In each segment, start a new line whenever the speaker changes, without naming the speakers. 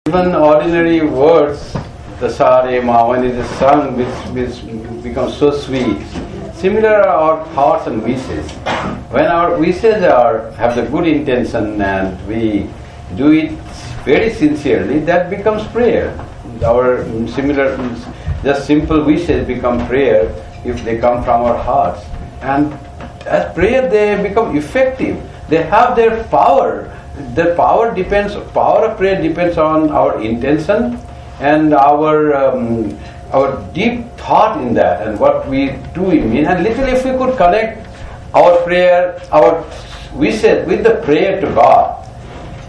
Even ordinary words, the sare ma, when it is sung, which becomes so sweet. Similar are our thoughts and wishes. When our wishes have the good intention and we do it very sincerely, that becomes prayer. Our just simple wishes become prayer if they come from our hearts. And as prayer, they become effective. They have their power. The power of prayer depends on our intention and our deep thought in that and what we do in it. And little if we could connect our prayer, our wishes with the prayer to God.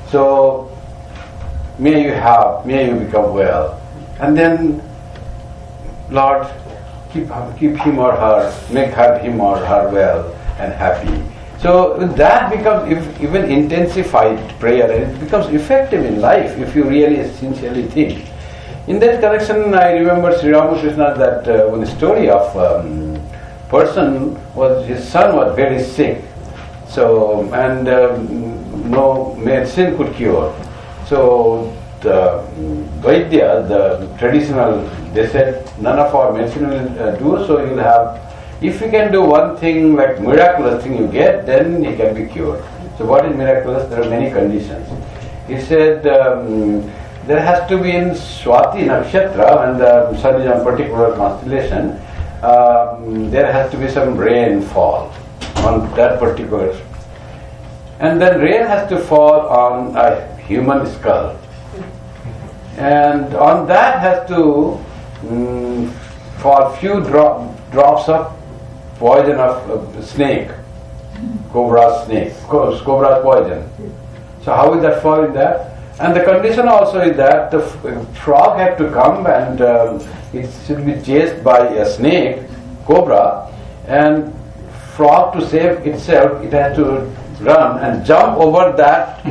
So may you become well. And then, Lord, keep him or her, make him or her well and happy. So that becomes even intensified prayer, and it becomes effective in life if you really sincerely think. In that connection, I remember Sri Ramakrishna that one story of person his son was very sick, so and no medicine could cure. So the Vaidya, the traditional, they said none of our medicine will do. So you'll have. If you can do one thing, like miraculous thing you get, then he can be cured. So what is miraculous? There are many conditions. He said there has to be in Swati Nakshatra, and the sun is on particular constellation, there has to be some rainfall on that particular. And then rain has to fall on a human skull. And on that has to fall few drops of poison of snake, cobra poison. So how will that fall in that? And the condition also is that the frog had to come and it should be chased by a snake, cobra, and frog to save itself, it has to run and jump over that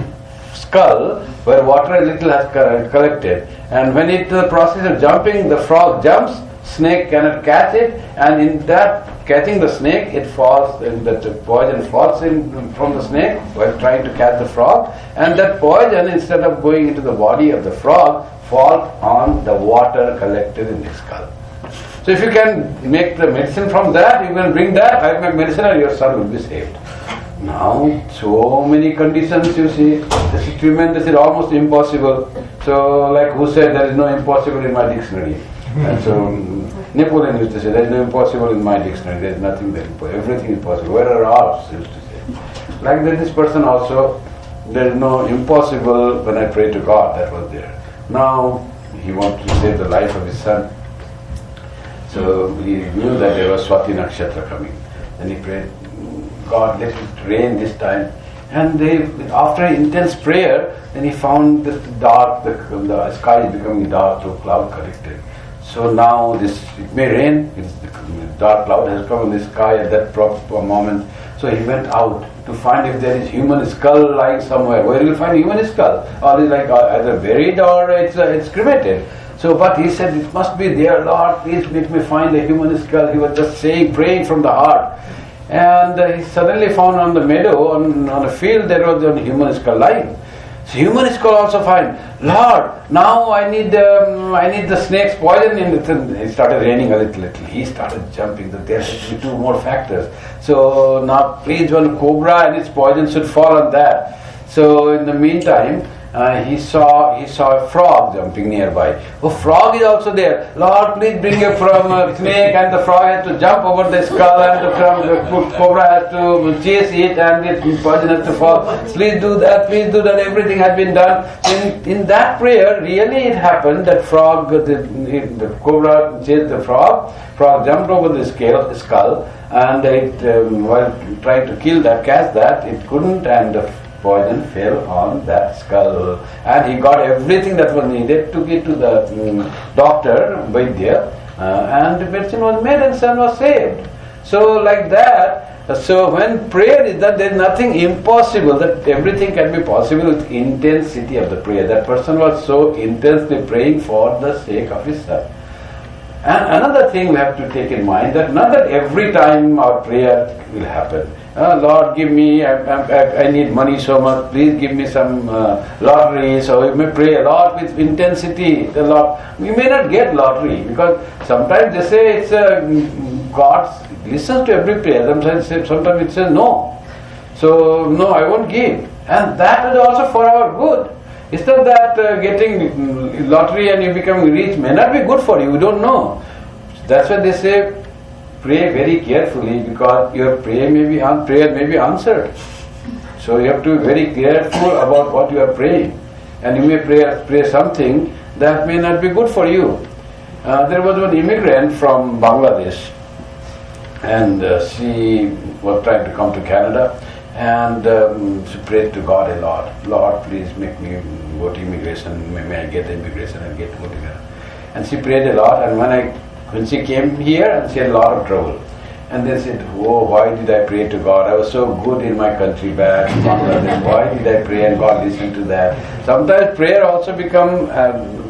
skull where water a little has collected. And when the process of jumping, the frog jumps, snake cannot catch it, and in that catching the snake, it falls, and that poison falls in from the snake while trying to catch the frog, and that poison, instead of going into the body of the frog, falls on the water collected in the skull. So if you can make the medicine from that, you can bring that, I make medicine and your son will be saved. Now, so many conditions, you see, this is tremendous, it's almost impossible. So, like who said there is no impossible in my dictionary? And so Napoleon used to say there is no impossible in my dictionary, there is nothing that impossible, everything is possible. Where are ours? Used to say. Like that, this person also, there is no impossible when I pray to God, that was there. Now he wanted to save the life of his son. So he knew that there was Swati Nakshatra coming. Then he prayed, God, let it rain this time. And after intense prayer, then he found that the sky is becoming dark, so cloud collected. So now it may rain, the dark cloud has come in the sky at that proper moment. So he went out to find if there is human skull lying somewhere. Where will he find human skull? Or is like either buried or it's cremated. So, but he said, it must be there, Lord, please make me find a human skull. He was just praying from the heart. And he suddenly found on the meadow, on a field, there was a human skull lying. So human skull also find, Lord, now I need the snake's poison in it. It started raining a little. He started jumping. There should be two more factors. So now please one cobra and its poison should fall on that. So in the meantime, he saw a frog jumping nearby. Oh, frog is also there. Lord, please bring a snake, and the frog has to jump over the skull, and the cobra has to chase it, and the poison has to fall. Please do that, please do that. Everything has been done. In that prayer, really it happened that the cobra chased the frog. Frog jumped over the skull, and while trying to catch that, it couldn't, and the poison fell on that skull, and he got everything that was needed, took it to the doctor, Vaidya, and the medicine was made and son was saved. So like that, so when prayer is done, there is nothing impossible, that everything can be possible with intensity of the prayer. That person was so intensely praying for the sake of his son. And another thing we have to take in mind, that not that every time our prayer will happen. Lord, give me, I need money so much, please give me some lottery. So we may pray a lot with intensity. We may not get lottery, because sometimes they say it's God listens to every prayer. Sometimes it says no. So no, I won't give. And that is also for our good. It's not that getting lottery and you become rich may not be good for you. We don't know. That's why they say pray very carefully, because your prayer may be answered. So you have to be very careful about what you are praying. And you may pray something that may not be good for you. There was one immigrant from Bangladesh, and she was trying to come to Canada, and she prayed to God a lot. Lord, please make me go to immigration. May I get immigration and get to go to Canada. And she prayed a lot, and when she came here, and she had a lot of trouble. And they said, oh, why did I pray to God? I was so good in my country back in Bangladesh. Why did I pray and God listened to that? Sometimes prayer also become,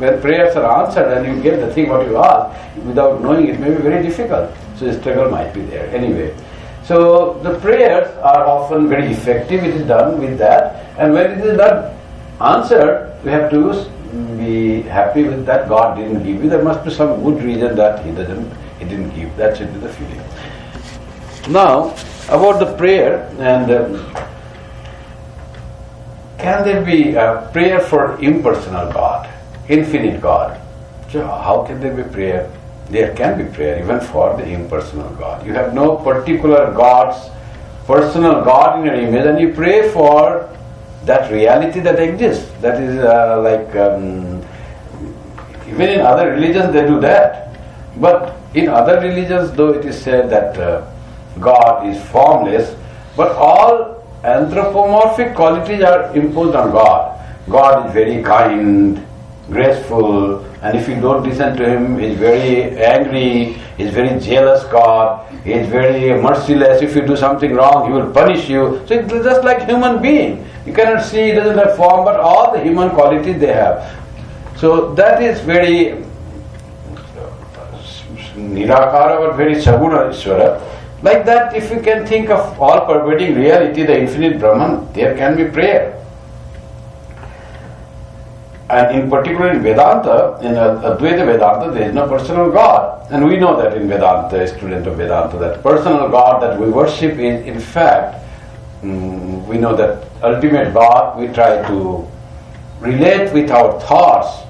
when prayers are answered and you get the thing what you ask, without knowing it may be very difficult. So the struggle might be there. Anyway, so the prayers are often very effective. It is done with that. And when it is not answered, we have to be happy with that. God didn't give you. There must be some good reason that He didn't give. That should be the feeling. Now, about the prayer, and can there be a prayer for impersonal God, infinite God? So how can there be prayer? There can be prayer even for the impersonal God. You have no particular personal God in your image, and you pray for that reality that exists. That is even in other religions they do that. But in other religions, though it is said that God is formless, but all anthropomorphic qualities are imposed on God. God is very kind, graceful, and if you don't listen to Him, He is very angry, He is very jealous God, He is very merciless. If you do something wrong, He will punish you. So it's just like human being. You cannot see, He doesn't have form, but all the human qualities they have. So that is very Nirakara, but very Saguna Ishvara. Like that, if you can think of all-pervading reality, the infinite Brahman, there can be prayer. And in particular in Vedanta, in Advaita Vedanta, there is no personal God. And we know that in Vedanta, a student of Vedanta, that personal God that we worship is, in fact, we know that ultimate God, we try to relate with our thoughts,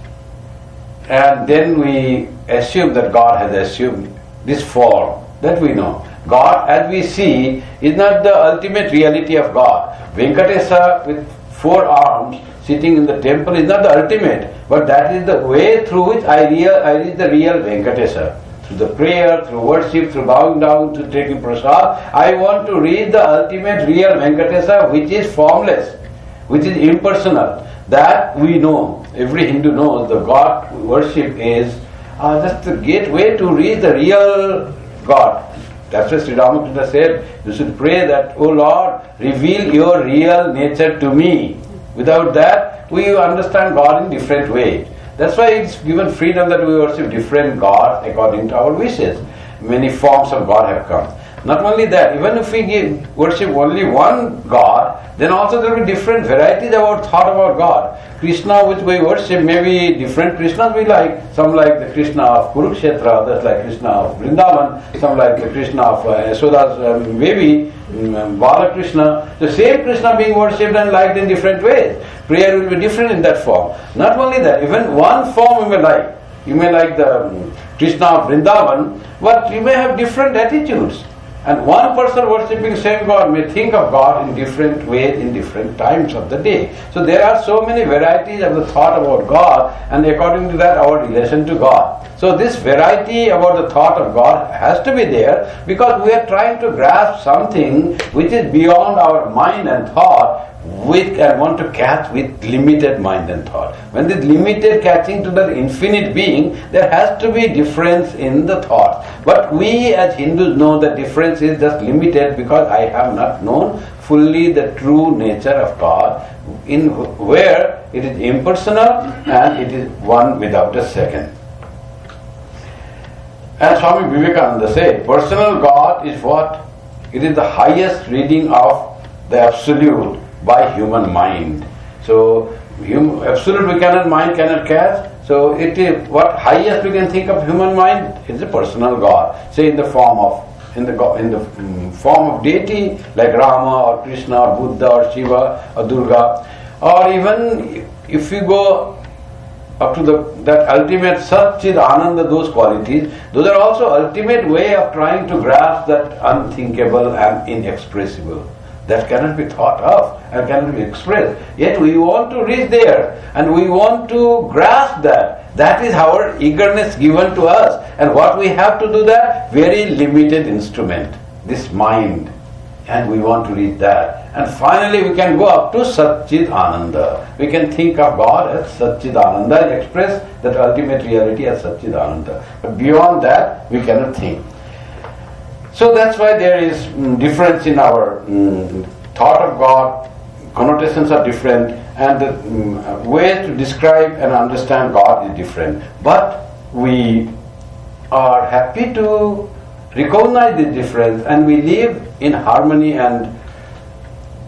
and then we assume that God has assumed this form, that we know. God, as we see, is not the ultimate reality of God. Venkatesa with 4 arms sitting in the temple is not the ultimate, but that is the way through which I reach the real Venkatesa. Through the prayer, through worship, through bowing down, to taking prasad, I want to reach the ultimate real Venkatesa, which is formless, which is impersonal. That we know. Every Hindu knows the God worship is just the gateway to reach the real God. That's why Sri Ramakrishna said, you should pray that, O Lord, reveal your real nature to me. Without that, we understand God in different ways. That's why it's given freedom that we worship different gods according to our wishes. Many forms of God have come. Not only that, even if we worship only one God, then also there will be different varieties about thought about God. Krishna which we worship may be different Krishnas we like. Some like the Krishna of Kurukshetra, others like Krishna of Vrindavan, some like the Krishna of Yashoda's baby, Balakrishna. The same Krishna being worshipped and liked in different ways. Prayer will be different in that form. Not only that, even one form you may like. You may like the Krishna of Vrindavan, but you may have different attitudes. And one person worshipping same God may think of God in different ways in different times of the day. So there are so many varieties of the thought about God, and according to that our relation to God. So this variety about the thought of God has to be there, because we are trying to grasp something which is beyond our mind and thought, and want to catch with limited mind and thought. When this limited catching to the infinite being, there has to be difference in the thought. But we as Hindus know the difference is just limited, because I have not known fully the true nature of God, in where it is impersonal and it is one without a second. And Swami Vivekananda said, personal God is what? It is the highest reading of the absolute by human mind. So, absolute we cannot, mind cannot catch. So, it is what highest we can think of human mind is the personal God. Say in the form of form of deity like Rama or Krishna or Buddha or Shiva or Durga, or even if you go up to that ultimate Sat-Chit Ananda, those qualities, those are also ultimate way of trying to grasp that unthinkable and inexpressible. That cannot be thought of and cannot be expressed. Yet we want to reach there and we want to grasp that. That is our eagerness given to us. And what we have to do that? Very limited instrument, this mind. And we want to reach that. And finally we can go up to Sat-Chit Ananda. We can think of God as Sat-Chit Ananda and express that ultimate reality as Sat-Chit Ananda. But beyond that, we cannot think. So that's why there is difference in our thought of God. Connotations are different, and the way to describe and understand God is different. But we are happy to recognize the difference, and we live in harmony and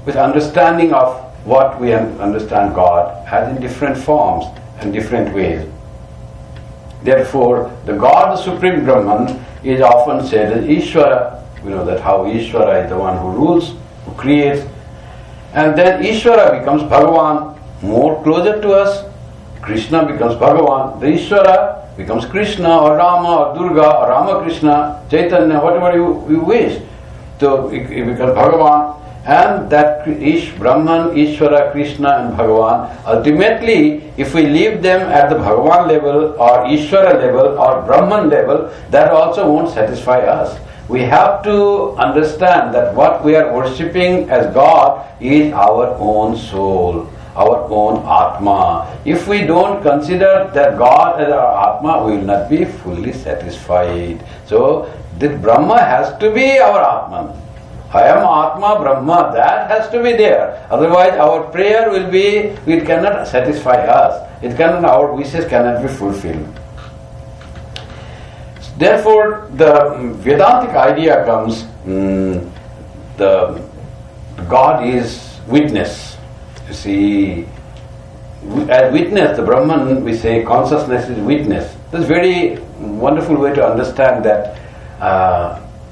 with understanding of what we understand God as in different forms and different ways. Therefore, the God, the Supreme Brahman, is often said as Ishvara. We know that how Ishvara is the one who rules, who creates. And then Ishvara becomes Bhagavan, more closer to us. Krishna becomes Bhagavan. The Ishvara becomes Krishna or Rama or Durga or Ramakrishna, Chaitanya, whatever you wish. So it becomes Bhagavan. And that Brahman, Ishvara, Krishna and Bhagavan, ultimately if we leave them at the Bhagavan level or Ishvara level or Brahman level, that also won't satisfy us. We have to understand that what we are worshipping as God is our own soul, our own Atma. If we don't consider that God as our Atma, we will not be fully satisfied. So this Brahma has to be our Atman. I am Atma, Brahma, that has to be there. Otherwise our prayer will be, it cannot satisfy us. Our wishes cannot be fulfilled. Therefore the Vedantic idea comes, the God is witness. You see, as witness, the Brahman, we say consciousness is witness. This is a very wonderful way to understand that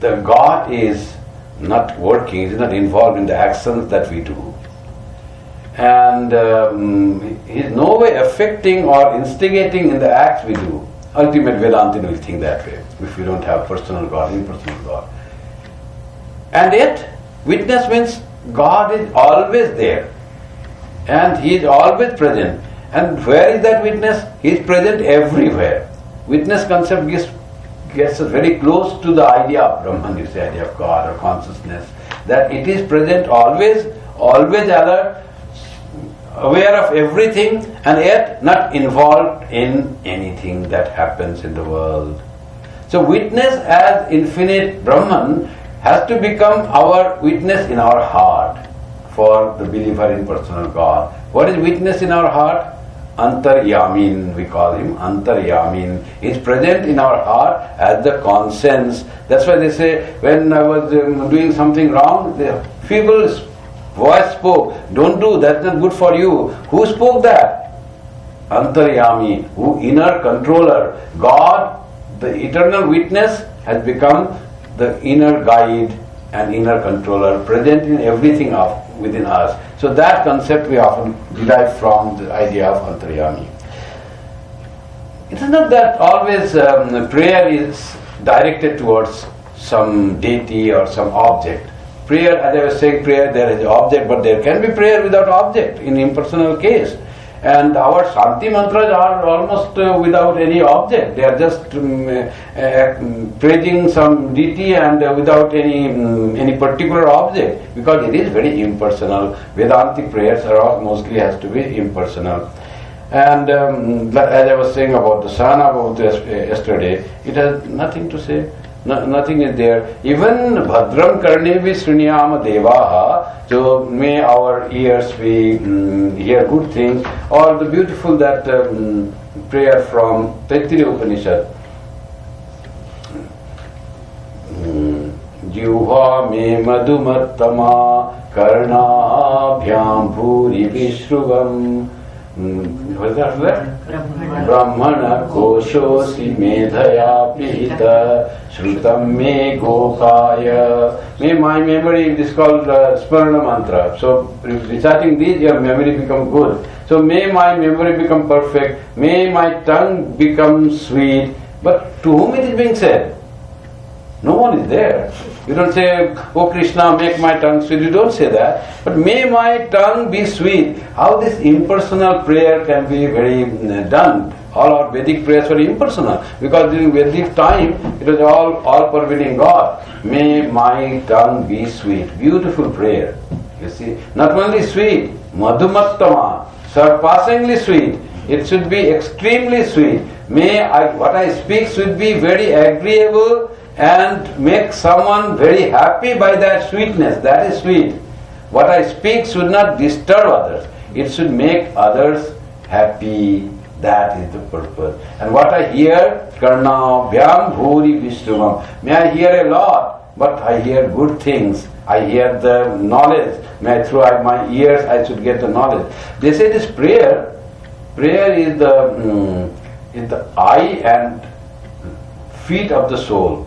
the God is not working, is not involved in the actions that we do. And he is no way affecting or instigating in the acts we do. Ultimate Vedantin will think that way, if we don't have personal God, impersonal God. And yet, witness means God is always there. And he is always present. And where is that witness? He is present everywhere. Witness concept gets us very close to the idea of Brahman, is the idea of God or consciousness. That it is present always alert, aware of everything, and yet not involved in anything that happens in the world. So witness as infinite Brahman has to become our witness in our heart for the believer in personal God. What is witness in our heart? Antaryamin, we call him Antaryamin. He is present in our heart as the conscience. That's why they say, when I was doing something wrong, the feeble voice spoke, don't do, that's not good for you. Who spoke that? Antaryami, who inner controller. God, the eternal witness, has become the inner guide and inner controller, present in everything within us. So that concept we often derive from the idea of Antaryami. It is not that always prayer is directed towards some deity or some object. Prayer, as I was saying, prayer there is an object, but there can be prayer without object in impersonal case. And our Shanti mantras are almost without any object. They are just praising some deity and without any particular object, because it is very impersonal. Vedantic prayers are mostly has to be impersonal. And as I was saying about the Sahana Bhavatu yesterday, it has nothing to say. Nothing is there. Even Bhadram Karnevi Sriniyama Devaha, so may our ears be hear good things, or the beautiful that prayer from Taittiriya Upanishad. Juha me madhumattama karnabhyam bhuri vishruvam. What is that? Brahmana koshosi medhaya pihita shrutam me gokaya. May my memory, this is called Smarana mantra. So reciting these, your memory become good. So may my memory become perfect. May my tongue become sweet. But to whom it is being said? No one is there. You don't say, oh Krishna, make my tongue sweet. You don't say that. But may my tongue be sweet. How this impersonal prayer can be very done. All our Vedic prayers were impersonal. Because during Vedic time, it was all pervading God. May my tongue be sweet. Beautiful prayer. You see, not only sweet, madhumattama, surpassingly sweet. It should be extremely sweet. What I speak should be very agreeable and make someone very happy by that sweetness. That is sweet. What I speak should not disturb others. It should make others happy. That is the purpose. And what I hear, karna vyam bhuri vishruvam. May I hear a lot, but I hear good things. I hear the knowledge. May through my ears I should get the knowledge. They say this prayer is the eye and feet of the soul.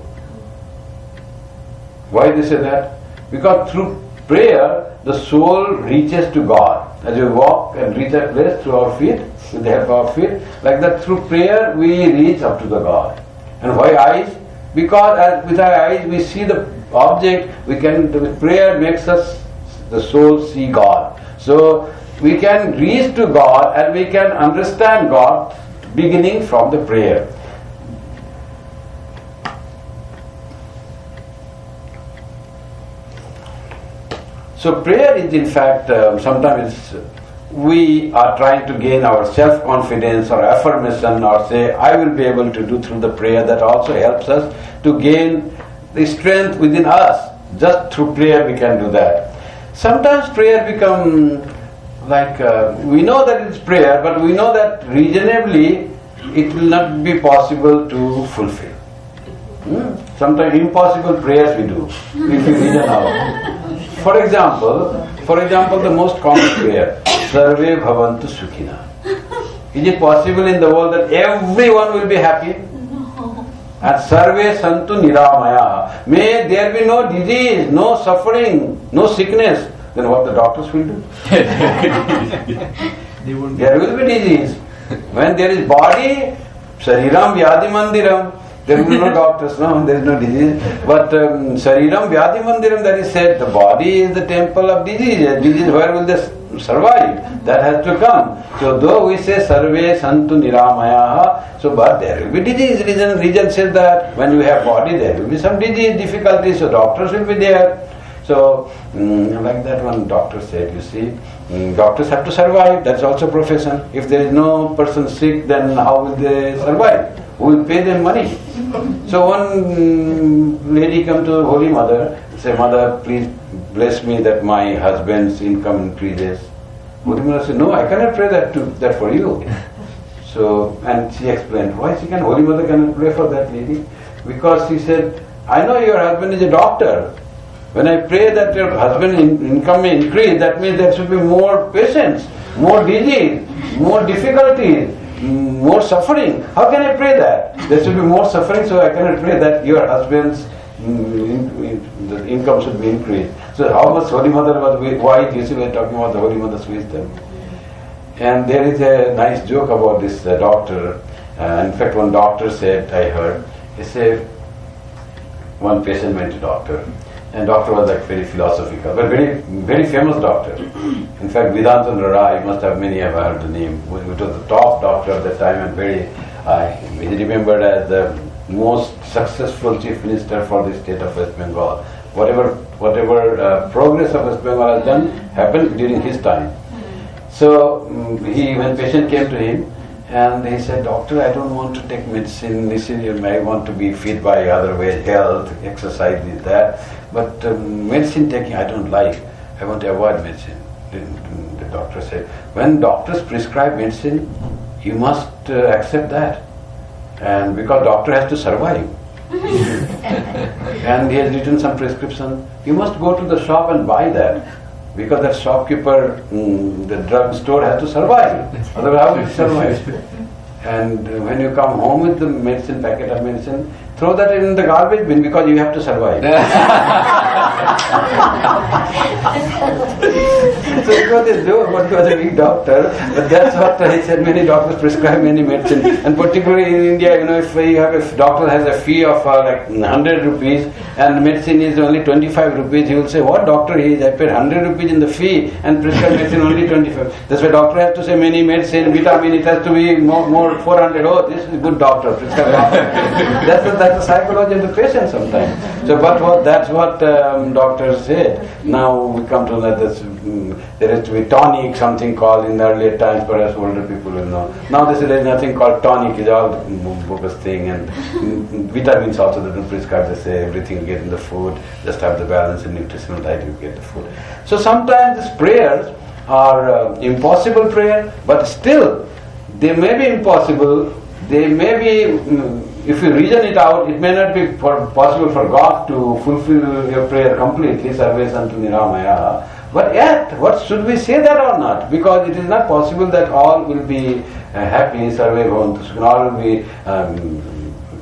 Why they say that? Because through prayer, the soul reaches to God. As we walk and reach that place through our feet, with the help of our feet, like that through prayer we reach up to the God. And why eyes? Because with our eyes we see the object, with prayer makes us, the soul, see God. So we can reach to God and we can understand God beginning from the prayer. So prayer is in fact, sometimes we are trying to gain our self-confidence or affirmation or say, I will be able to do through the prayer. That also helps us to gain the strength within us. Just through prayer we can do that. Sometimes prayer become like, we know that it's prayer, but we know that reasonably it will not be possible to fulfill. Sometimes impossible prayers we do, if we reason out. For example, the most common prayer, Sarve Bhavantu Sukhina. Is it possible in the world that everyone will be happy?
No.
And Sarve Santu Niramaya. May there be no disease, no suffering, no sickness. Then what the doctors will do? There will be disease. When there is body, Shariram Vyadhi Mandiram. There will be no doctors, no, there is no disease. But Shariram Vyadhi Mandiram, that is said, the body is the temple of disease. Disease, where will they survive? That has to come. So though we say Sarve Santu Niramaya, so but there will be disease. Reason says that when you have body, there will be some disease, difficulties, so doctors will be there. So, like that one doctor said, you see, doctors have to survive, that's also profession. If there is no person sick, then how will they survive? Who will pay them money? So one lady come to Holy Mother, say, Mother, please bless me that my husband's income increases. Holy Mother said, no, I cannot pray that for you. So, and she explained, why Holy Mother cannot pray for that lady? Because she said, I know your husband is a doctor. When I pray that your husband's income may increase, that means there should be more patients, more disease, more difficulties, more suffering. How can I pray that? There should be more suffering, so I cannot pray that your husband's the income should be increased. So how much Holy Mother was wise? You see, we are talking about the Holy Mother's wisdom. And there is a nice joke about this doctor. In fact, one doctor said, I heard, he said, one patient went to doctor. And doctor was like very philosophical, but very, very famous doctor. In fact, Vedanta Rai, many have heard the name. He was the top doctor at that time and very, he is remembered as the most successful chief minister for the state of West Bengal. Whatever progress of West Bengal has done happened during his time. So when patient came to him, and he said, Doctor, I don't want to take medicine. I want to be fit by other ways, health, exercise, this, that. But medicine taking I don't like. I want to avoid medicine. The doctor said, when doctors prescribe medicine, you must accept that. And because doctor has to survive. And he has written some prescription. You must go to the shop and buy that. Because that shopkeeper, the drug store has to survive. Otherwise, how will it survive? And when you come home with the medicine, packet of medicine, throw that in the garbage bin because you have to survive. So it was a joke, but he was a big doctor. But that's what he said. Many doctors prescribe many medicine, and particularly in India, if doctor has a fee of like 100 rupees and medicine is only 25 rupees, he will say, "What doctor he is? I paid 100 rupees in the fee and prescribe medicine only 25." That's why doctor has to say many medicine, vitamin. It has to be more 400. Oh, this is good doctor. Prescribe doctor. That's the psychology of the patient sometimes. So, that's what doctors said. Now we come to that. There is to be tonic, something called in the earlier times, perhaps older people will know. Now there is nothing called tonic, it's all bogus thing, and vitamins also they don't prescribe, they say everything you get in the food, just have the balance and nutritional diet, you get the food. So sometimes these prayers are impossible prayer, but still they may be impossible, they may be, if you reason it out, it may not be possible for God to fulfill your prayer completely, sarve santu niramaya. But yet, what should we say that or not? Because it is not possible that all will be happy, sarve bhavantu sukhina, all will be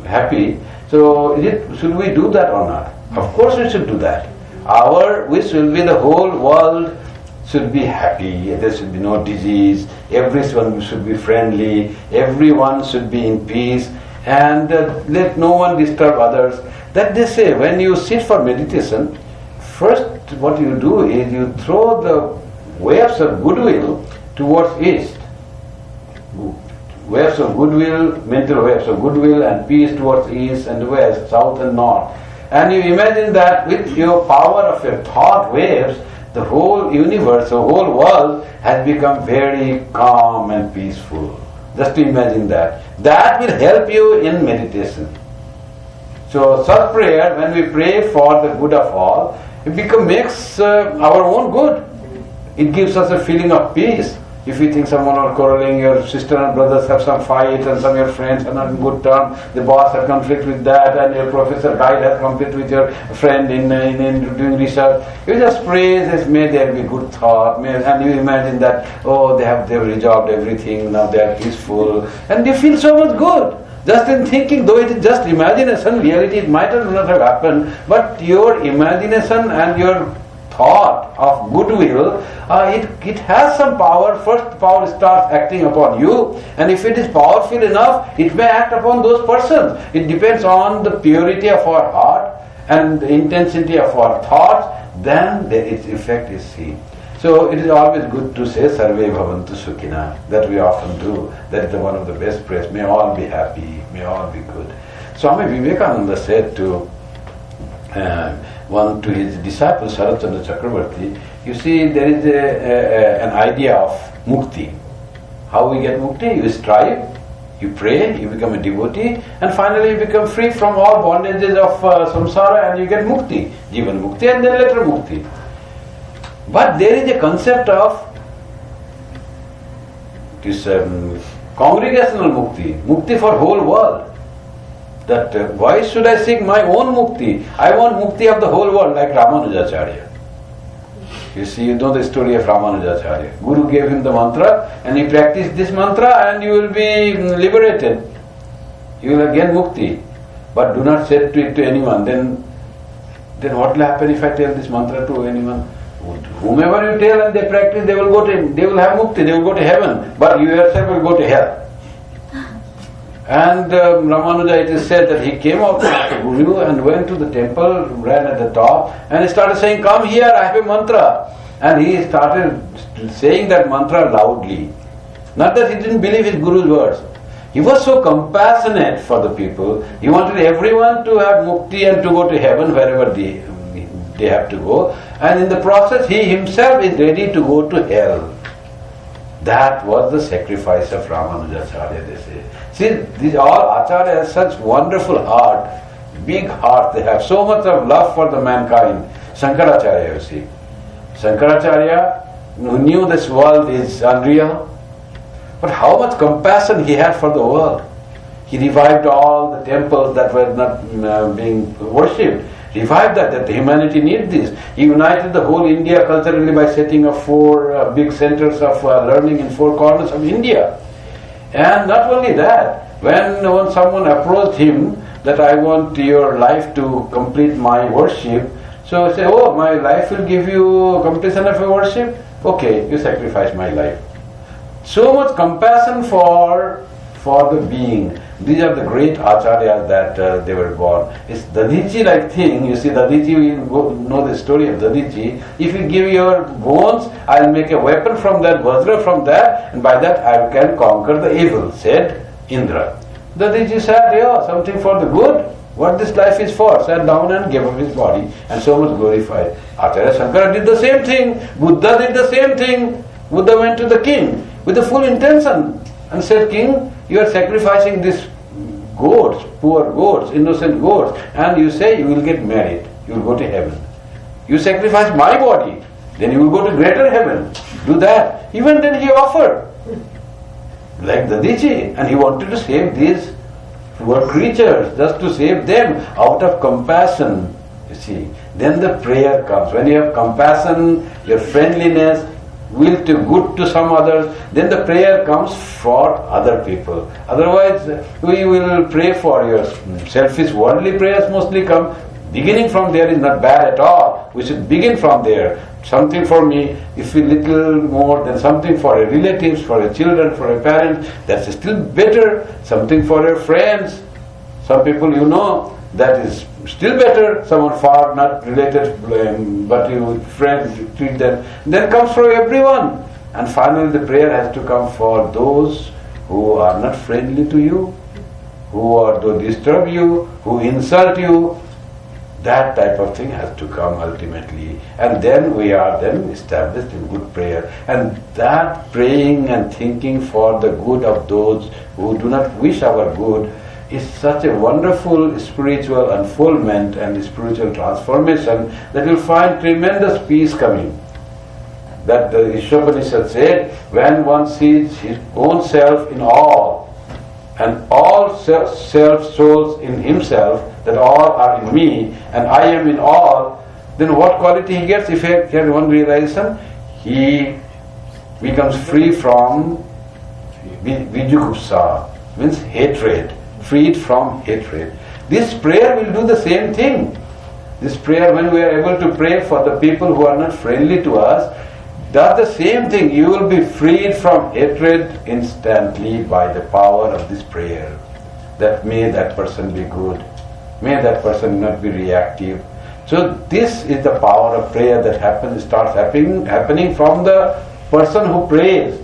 happy. So, should we do that or not? Of course we should do that. Our wish will be the whole world should be happy, there should be no disease, everyone should be friendly, everyone should be in peace, and let no one disturb others. That they say, when you sit for meditation, first what you do is you throw the waves of goodwill towards east. Waves of goodwill, mental waves of goodwill and peace towards east and west, south and north. And you imagine that with your power of your thought waves, the whole universe, the whole world has become very calm and peaceful. Just to imagine that. That will help you in meditation. So such prayer, when we pray for the good of all, it makes our own good. It gives us a feeling of peace. If you think someone are quarreling, your sister and brothers have some fight, and some of your friends are not in good terms, the boss has conflict with that, and your professor guide has conflict with your friend in doing research, you just pray, may there be good thought, and you imagine that, oh, they've resolved everything, now they are peaceful, and you feel so much good. Just in thinking, though it is just imagination, reality it might or not have happened, but your imagination and your thought of goodwill, it has some power. First power starts acting upon you, and if it is powerful enough, it may act upon those persons. It depends on the purity of our heart and the intensity of our thoughts, then its effect is seen. So it is always good to say sarve bhavantu sukhina, that we often do. That is one of the best prayers. May all be happy, may all be good. Swami Vivekananda said to his disciple Sharachandra Chakravarti, you see, there is an idea of mukti. How we get mukti? You strive, you pray, you become a devotee, and finally you become free from all bondages of samsara, and you get mukti, jivan mukti, and then later mukti. But there is a concept of this congregational mukti for whole world. That why should I seek my own mukti? I want mukti of the whole world, like Ramanujacharya. You see, you know the story of Ramanujacharya. Guru gave him the mantra, and he practiced this mantra, and you will be liberated. You will get mukti. But do not say it to anyone. Then what will happen if I tell this mantra to anyone? Whomever you tell and they practice, they will have mukti, they will go to heaven, but you yourself will go to hell. And Ramanuja, it is said that he came out after Guru and went to the temple, ran at the top, and he started saying, "Come here, I have a mantra." And he started saying that mantra loudly. Not that he didn't believe his Guru's words. He was so compassionate for the people. He wanted everyone to have mukti and to go to heaven wherever they have to go. And in the process, he himself is ready to go to hell. That was the sacrifice of Ramanujacharya, they say. See, these all Acharya has such wonderful heart, big heart they have, so much of love for the mankind. Shankaracharya, you see. Shankaracharya, who knew this world is unreal, but how much compassion he had for the world. He revived all the temples that were not being worshipped. Revived that humanity needs this. He united the whole India culturally by setting up 4 big centers of learning in 4 corners of India. And not only that, when someone approached him that I want your life to complete my worship, so I say, oh, my life will give you completion of your worship? Okay, you sacrifice my life. So much compassion for the being. These are the great acharyas that they were born. It's Dadiji-like thing. You see, Dadiji, we know the story of Dadiji. If you give your bones, I'll make a weapon from that, vajra from that, and by that I can conquer the evil, said Indra. Dadiji said, yeah, something for the good. What this life is for. Sat down and gave up his body, and so much glorified. Acharya Shankara did the same thing. Buddha did the same thing. Buddha went to the king with the full intention and said, King, you are sacrificing these goats, poor goats, innocent goats, and you say you will get married, you will go to heaven. You sacrifice my body, then you will go to greater heaven. Do that. Even then he offered, like Dadiji, and he wanted to save these poor creatures, just to save them out of compassion, you see. Then the prayer comes. When you have compassion, your friendliness, will to good to some others, then the prayer comes for other people. Otherwise, we will pray for your selfish worldly prayers mostly come. Beginning from there is not bad at all. We should begin from there. Something for me, if a little more, then something for your relatives, for your children, for your parents, that's still better. Something for your friends. Some people you know, that is still better. Someone far not related, but you friends, you treat them. Then comes for everyone. And finally the prayer has to come for those who are not friendly to you, who disturb you, who insult you. That type of thing has to come ultimately. And then we are then established in good prayer. And that praying and thinking for the good of those who do not wish our good is such a wonderful spiritual unfoldment and spiritual transformation that you'll find tremendous peace coming. That the Ishopanishad said, when one sees his own self in all, and all self-souls in himself, that all are in me, and I am in all, then what quality he gets? If he has one realization, he becomes free from vijugupsa, means hatred, freed from hatred. This prayer will do the same thing. This prayer, when we are able to pray for the people who are not friendly to us, does the same thing. You will be freed from hatred instantly by the power of this prayer. That may that person be good, may that person not be reactive. So this is the power of prayer that starts happening from the person who prays.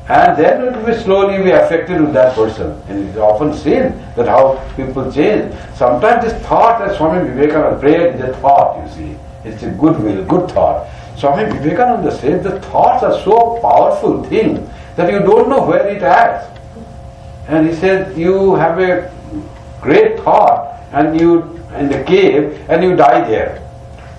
And then it will slowly be affected with that person. And it is often seen that how people change. Sometimes this thought, as Swami Vivekananda prayed, is a thought, you see. It's a goodwill, good thought. Swami Vivekananda says the thoughts are so powerful thing that you don't know where it acts. And he said, you have a great thought and you in the cave and you die there.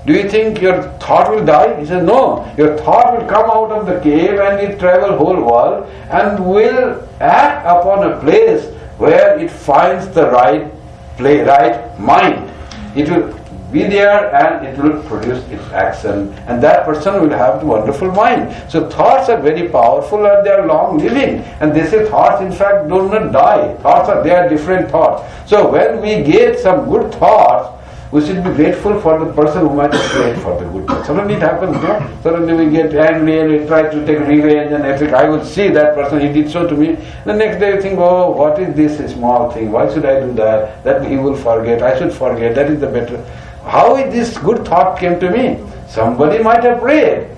Do you think your thought will die? He says, no. Your thought will come out of the cave and it travel whole world and will act upon a place where it finds the right mind. It will be there and it will produce its action, and that person will have a wonderful mind. So thoughts are very powerful and they are long living, and they say thoughts in fact do not die. They are different thoughts. So when we get some good thoughts, we should be grateful for the person who might have prayed for the good thoughts. Suddenly it happens, no? Suddenly we get angry and we try to take revenge, and I think I will see that person, he did so to me. The next day you think, oh, what is this small thing? Why should I do that? That he will forget, I should forget, that is the better. How is this good thought came to me? Somebody might have prayed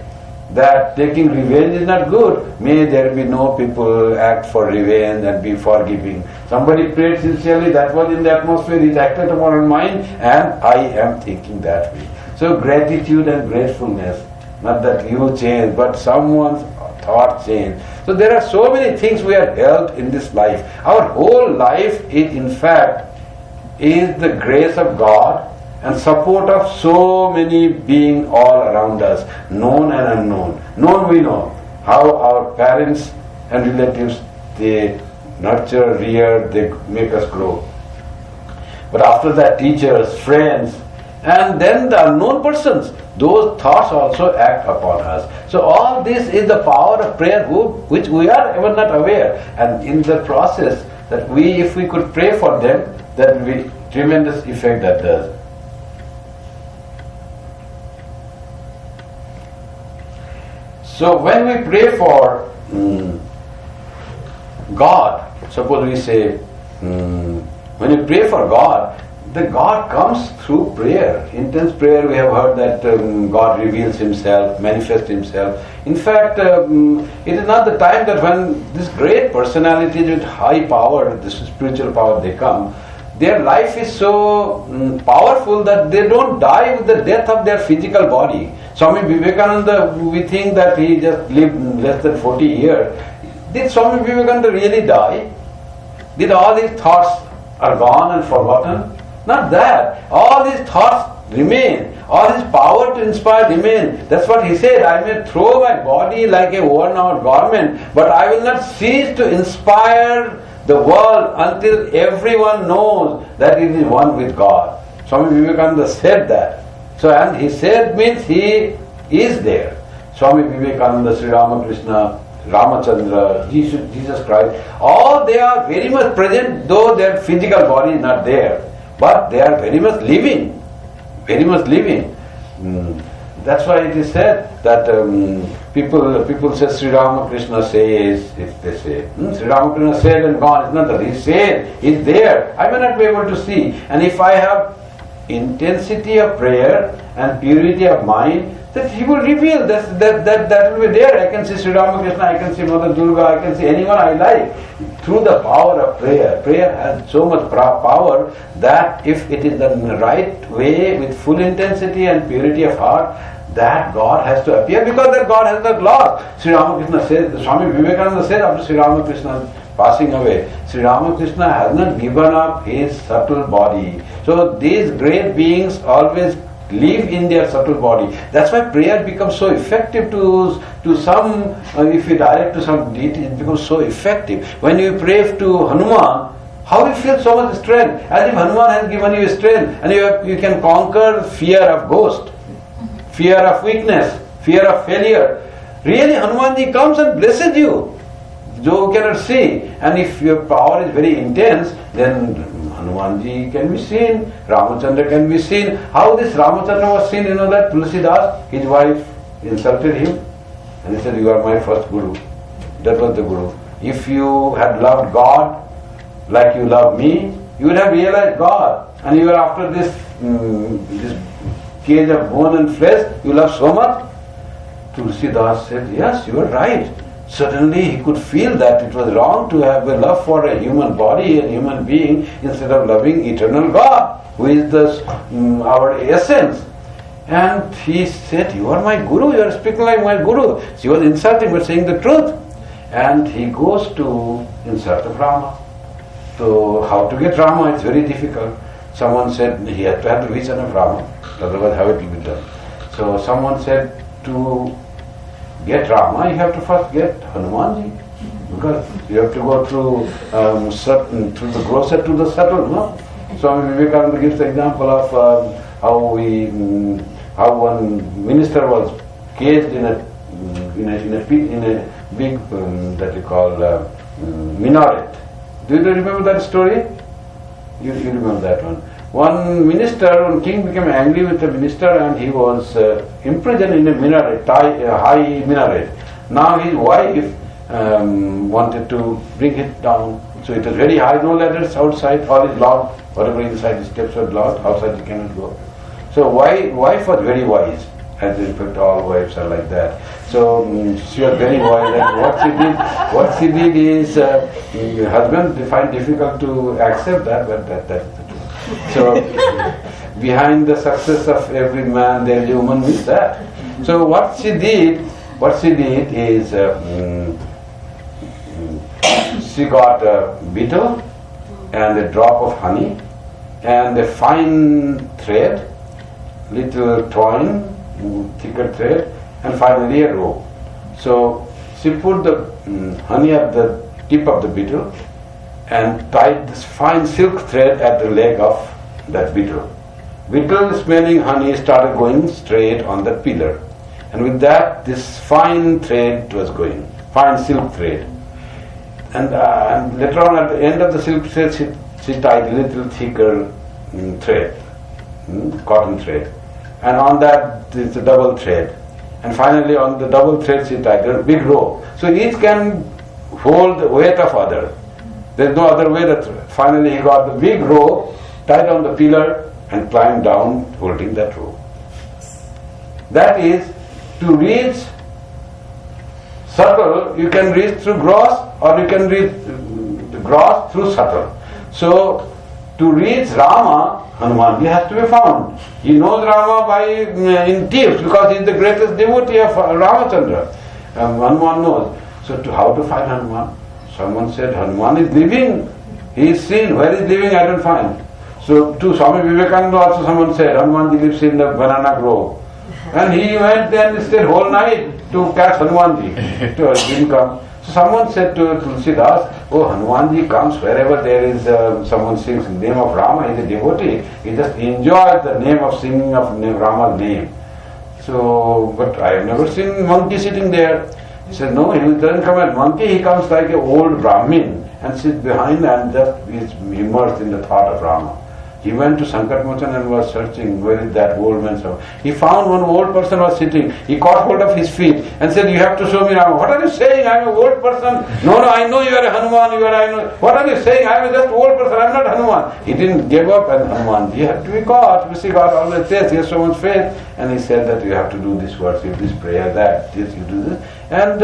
that taking revenge is not good. May there be no people act for revenge and be forgiving. Somebody prayed sincerely, that was in the atmosphere, it acted upon my mind, and I am thinking that way. So gratitude and gratefulness, not that you change, but someone's thought change. So there are so many things we are held in this life. Our whole life is in fact is the grace of God and support of so many beings all around us, known and unknown. Known we know, how our parents and relatives, they nurture, rear, they make us grow. But after that, teachers, friends, and then the unknown persons, those thoughts also act upon us. So all this is the power of prayer which we are ever not aware. And in the process, that if we could pray for them, that will be tremendous effect that does. So when we pray for God, suppose we say, when you pray for God, the God comes through prayer. Intense prayer, we have heard that God reveals Himself, manifests Himself. In fact, it is not the time that when this great personalities with high power, this spiritual power, they come, their life is so powerful that they don't die with the death of their physical body. Swami Vivekananda, we think that he just lived less than 40 years. Did Swami Vivekananda really die? Did all his thoughts are gone and forgotten? Not that. All his thoughts remain. All his power to inspire remain. That's what he said. I may throw my body like a worn out garment, but I will not cease to inspire the world until everyone knows that it is one with God. Swami Vivekananda said that. So, and he said means he is there. Swami Vivekananda, Sri Ramakrishna, Ramachandra, Jesus Christ, all they are very much present, though their physical body is not there. But they are very much living. Very much living. That's why it is said that people say Sri Ramakrishna says, if they say, Sri Ramakrishna said and gone, it's not that he said, he's there. I may not be able to see. And if I have intensity of prayer and purity of mind, that he will reveal that will be there. I can see Sri Ramakrishna, I can see Mother Durga, I can see anyone I like. Through the power of prayer. Prayer has so much power that if it is done in the right way, with full intensity and purity of heart, that God has to appear, because that God has not lost. Sri Ramakrishna says, Swami Vivekananda said after Sri Ramakrishna passing away, Sri Ramakrishna has not given up his subtle body. So these great beings always live in their subtle body. That's why prayer becomes so effective to some, if you direct to some deity, it becomes so effective. When you pray to Hanuman, how you feel so much strength, as if Hanuman has given you strength, and you can conquer fear of ghost, fear of weakness, fear of failure. Really, Hanumanji comes and blesses you, though you cannot see. And if your power is very intense, then Hanumanji can be seen, Ramachandra can be seen. How this Ramachandra was seen, you know that Tulsidas, his wife, insulted him, and he said, "You are my first Guru." That was the Guru. If you had loved God like you love me, you would have realized God. And you are after this cage of bone and flesh, you love so much. Tulsidas said, "Yes, you are right." Suddenly he could feel that it was wrong to have a love for a human body, a human being, instead of loving eternal God, who is our essence. And he said, "You are my Guru, you are speaking like my Guru." She was insulting but saying the truth. And he goes to in search of Rama. So how to get Rama? It's very difficult. Someone said he had to have the vision of Rama, otherwise how it will be done. So someone said, to get Rama, you have to first get Hanumanji, because you have to go through through the grosser to the subtle, no? Swami Vivekananda gives the example of how one minister was caged in a big that we call minaret. Do you remember that story? You remember that one. One minister, one king became angry with the minister, and he was imprisoned in a minaret, high minaret. Now his wife wanted to bring it down. So it was very high, no ladders outside, all is locked. Whatever inside the steps were locked, outside you cannot go. So wife was very wise, as in fact all wives are like that. So she was very wise, and what she did is, husband find difficult to accept that, but that's the truth. So behind the success of every man there is a woman with that. So what she did is she got a beetle and a drop of honey and a fine thread, little twine, thicker thread, and finally a rope. So she put the honey at the tip of the beetle and tied this fine silk thread at the leg of that beetle. Beetle, smelling honey, started going straight on that pillar. And with that, this fine thread was going, fine silk thread. And later on, at the end of the silk thread, she tied a little thicker thread, cotton thread. And on that, is a double thread. And finally, on the double thread, she tied a big rope. So each can hold the weight of other. There's no other way that finally he got the big rope, tied on the pillar, and climbed down holding that rope. That is, to reach subtle, you can reach through gross, or you can reach the gross through subtle. So, to reach Rama, Hanumanji has to be found. He knows Rama by in tips because he is the greatest devotee of Ramachandra. Hanuman knows. So, how to find Hanuman? Someone said, Hanuman is living. He is seen. Where is living? I don't find. So, to Swami Vivekananda also someone said, Hanumanji lives in the banana grove. And he went there and stayed whole night to catch Hanumanji. Didn't come. So someone said to Tulsidas, oh, Hanumanji comes wherever there is someone sings the name of Rama, he is a devotee. He just enjoys the name of singing of Rama's name. So, but I have never seen monkey sitting there. He said, no, he doesn't come as monkey, he comes like an old Brahmin and sits behind and just is immersed in the thought of Rama. He went to Sankarmochan and was searching where is that old man. He found one old person was sitting. He caught hold of his feet and said, you have to show me Rama. What are you saying? I am an old person. No, I know you are a Hanuman. I know. What are you saying? I am just an old person. I am not Hanuman. He didn't give up and Hanuman. You have to be caught. You see, God always says, he has so much faith. And he said that you have to do this worship, this prayer, that, this, you do this. And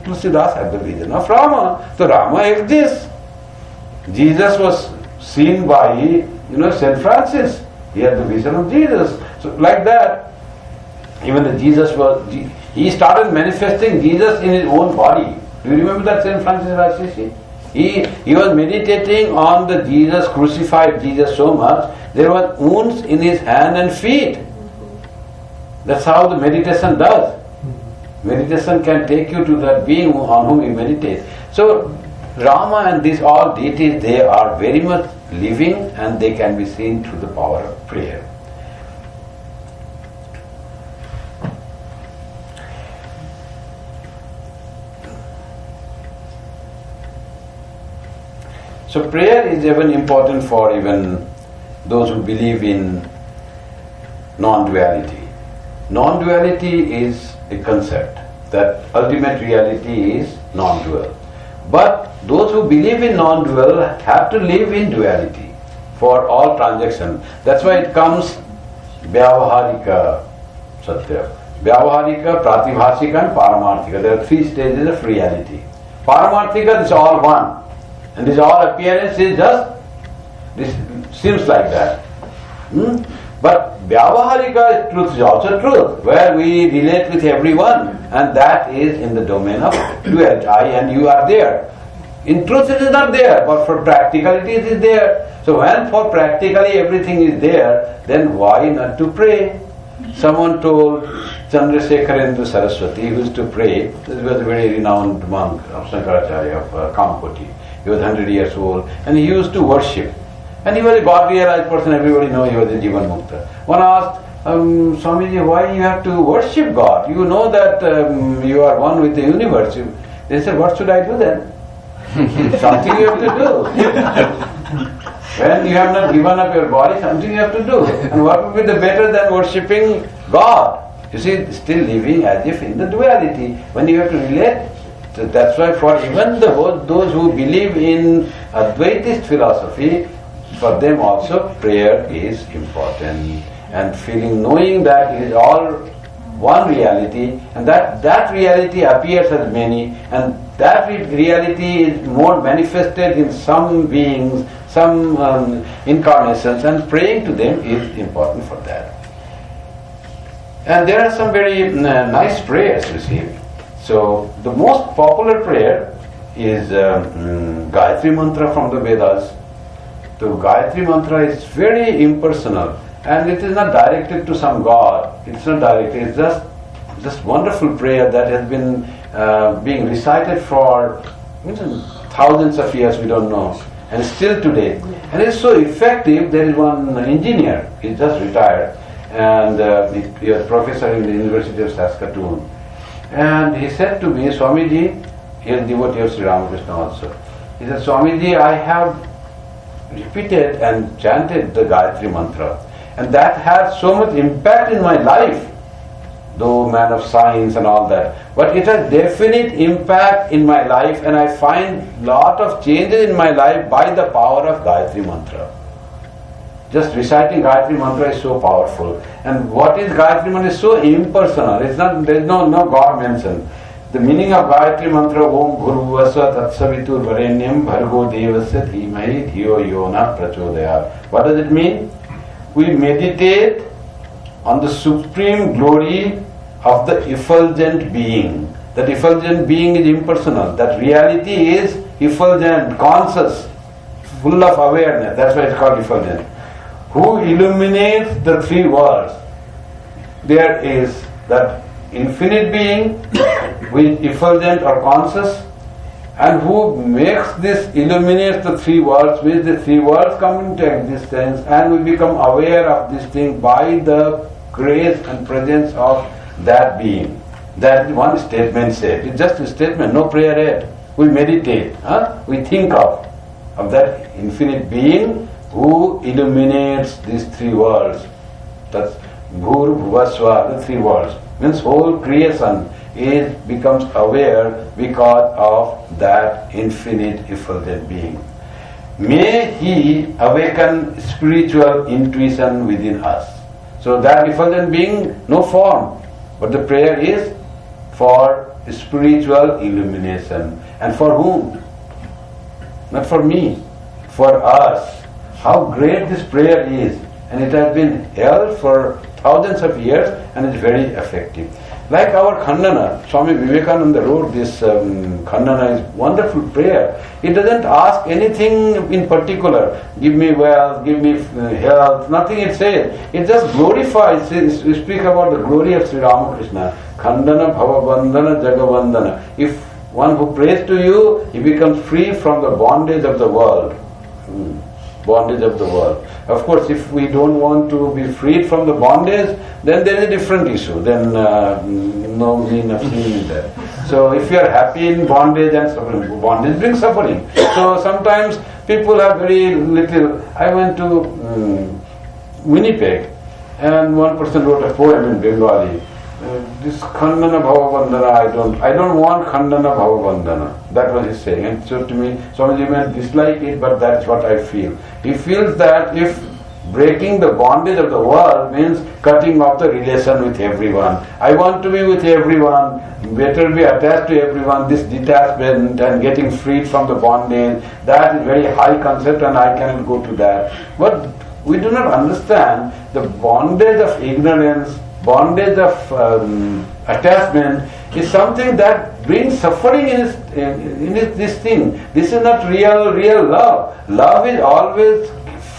Tulsidas had the vision of Rama. So Rama exists. Jesus was seen by St. Francis. He had the vision of Jesus. So like that, even he started manifesting Jesus in his own body. Do you remember that St. Francis of Assisi? He was meditating on the Jesus, crucified Jesus so much, there were wounds in his hand and feet. That's how the meditation does. Meditation can take you to that being on whom you meditate. So Rama and these all deities, they are very much living and they can be seen through the power of prayer. So prayer is even important for even those who believe in non-duality. Non-duality is a concept that ultimate reality is non-dual. But those who believe in non-dual have to live in duality for all transaction. That's why it comes Vyavaharika Satya. Vyavaharika, Pratibhashika and Paramarthika. There are three stages of reality. Paramarthika is all one. And this all appearance is just, this seems like that. But Vyavaharika truth is also truth, where we relate with everyone, and that is in the domain of duality. I and you are there. In truth it is not there, but for practicality it is there. So when for practically everything is there, then why not to pray? Someone told Chandrasekharendu Saraswati, who used to pray, this was a very renowned monk of Shankaracharya of Kampoti. He was 100 years old, and he used to worship. And he was a God-realized person, everybody knows he was a Jivan Mukta. One asked, Swamiji, why you have to worship God? You know that you are one with the universe. They said, what should I do then? Something you have to do. When you have not given up your body, something you have to do. And what would be the better than worshipping God? You see, still living as if in the duality. When you have to relate, so that's why for even those who believe in Advaitist philosophy, for them also prayer is important. And knowing that it is all one reality, and that reality appears as many, and that reality is more manifested in some beings, some incarnations, and praying to them is important for that. And there are some very nice prayers, you see. So the most popular prayer is Gayatri Mantra from the Vedas. The Gayatri Mantra is very impersonal, and it is not directed to some god. It's not directed. It's just wonderful prayer that has been being recited for thousands of years, we don't know. And still today. And it's so effective. There is one engineer, he just retired, and he was professor in the University of Saskatoon. And he said to me, Swamiji, he is a devotee of Sri Ramakrishna also. He said, Swamiji, I have repeated and chanted the Gayatri Mantra. And that has so much impact in my life. Though man of science and all that, but it has definite impact in my life, and I find lot of changes in my life by the power of Gayatri Mantra. Just reciting Gayatri Mantra is so powerful. And what is Gayatri Mantra is so impersonal. It's not, there is no God mentioned. The meaning of Gayatri Mantra, Om Bhurvasva Tatsavitur Varenyam Bhargo Devasya Dhimahi Dhiyo Yona Prachodayat. What does it mean? We meditate on the supreme glory of the effulgent being. That effulgent being is impersonal. That reality is effulgent, conscious, full of awareness. That's why it's called effulgent. Who illuminates the three worlds. There is that infinite being with effulgent or conscious, and who makes this, illuminates the three worlds, which the three worlds come into existence, and we become aware of this thing by the grace and presence of that being. That one statement said. It's just a statement, no prayer yet. We meditate, we think of that infinite being who illuminates these three worlds. That's Bhur Bhuvasva, the three worlds. Means whole creation becomes aware because of that infinite effulgent being. May he awaken spiritual intuition within us. So that effulgent being, no form, but the prayer is for spiritual illumination. And for whom? Not for me, for us. How great this prayer is. And it has been held for thousands of years, and it's very effective. Like our Khandana, Swami Vivekananda wrote this Khandana is wonderful prayer. It doesn't ask anything in particular. Give me wealth, give me health, nothing it says. It just glorifies, we speak about the glory of Sri Ramakrishna. Khandana Bhavabandhana Jagavandhana. If one who prays to you, he becomes free from the bondage of the world. Bondage of the world. Of course, if we don't want to be freed from the bondage, then there is a different issue. Then no mean of seeing in that. So if you are happy in bondage and suffering, bondage brings suffering. So sometimes people have very little. I went to Winnipeg, and one person wrote a poem in Bengali. This Khandana Bhavabandhana, I don't want Khandana Bhavabandhana. That was his saying. And so to me, Swamiji may dislike it, but that's what I feel. He feels that if breaking the bondage of the world means cutting off the relation with everyone. I want to be with everyone, better be attached to everyone. This detachment and getting freed from the bondage, that is very high concept, and I cannot go to that. But we do not understand the bondage of ignorance, bondage of attachment is something that brings suffering in this thing. This is not real love. Love is always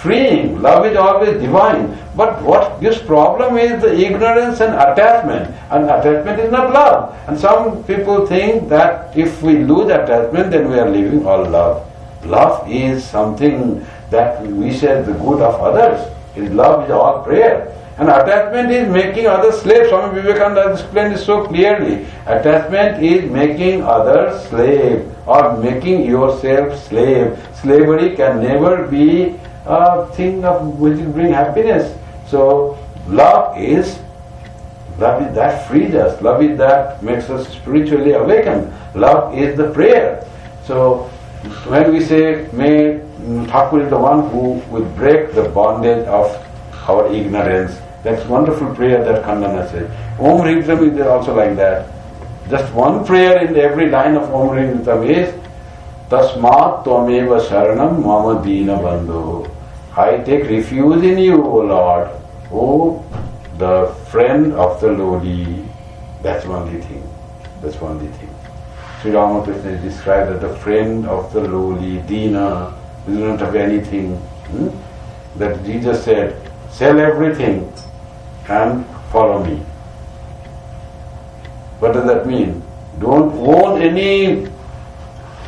freeing. Love is always divine. But what gives problem is the ignorance and attachment. And attachment is not love. And some people think that if we lose attachment, then we are leaving all love. Love is something that wishes the good of others. Love is all prayer. And attachment is making others slaves. Swami Vivekananda explained this so clearly. Attachment is making others slave or making yourself slave. Slavery can never be a thing of which will bring happiness. So love is that frees us. Love is that makes us spiritually awakened. Love is the prayer. So when we say, may Thakur is the one who will break the bondage of our ignorance. That's wonderful prayer that Khandana says. Om Rim Rim is also like that. Just one prayer in every line of Om Rim Rim is Tasmat Tvameva Sharanam Mama Dina Bandhu. I take refuge in you, O Lord, O the friend of the lowly. That's only thing. That's only thing. Sri Ramakrishna is described as the friend of the lowly, Dina, who do not have anything. That Jesus said, sell everything and follow me. What does that mean? Don't own any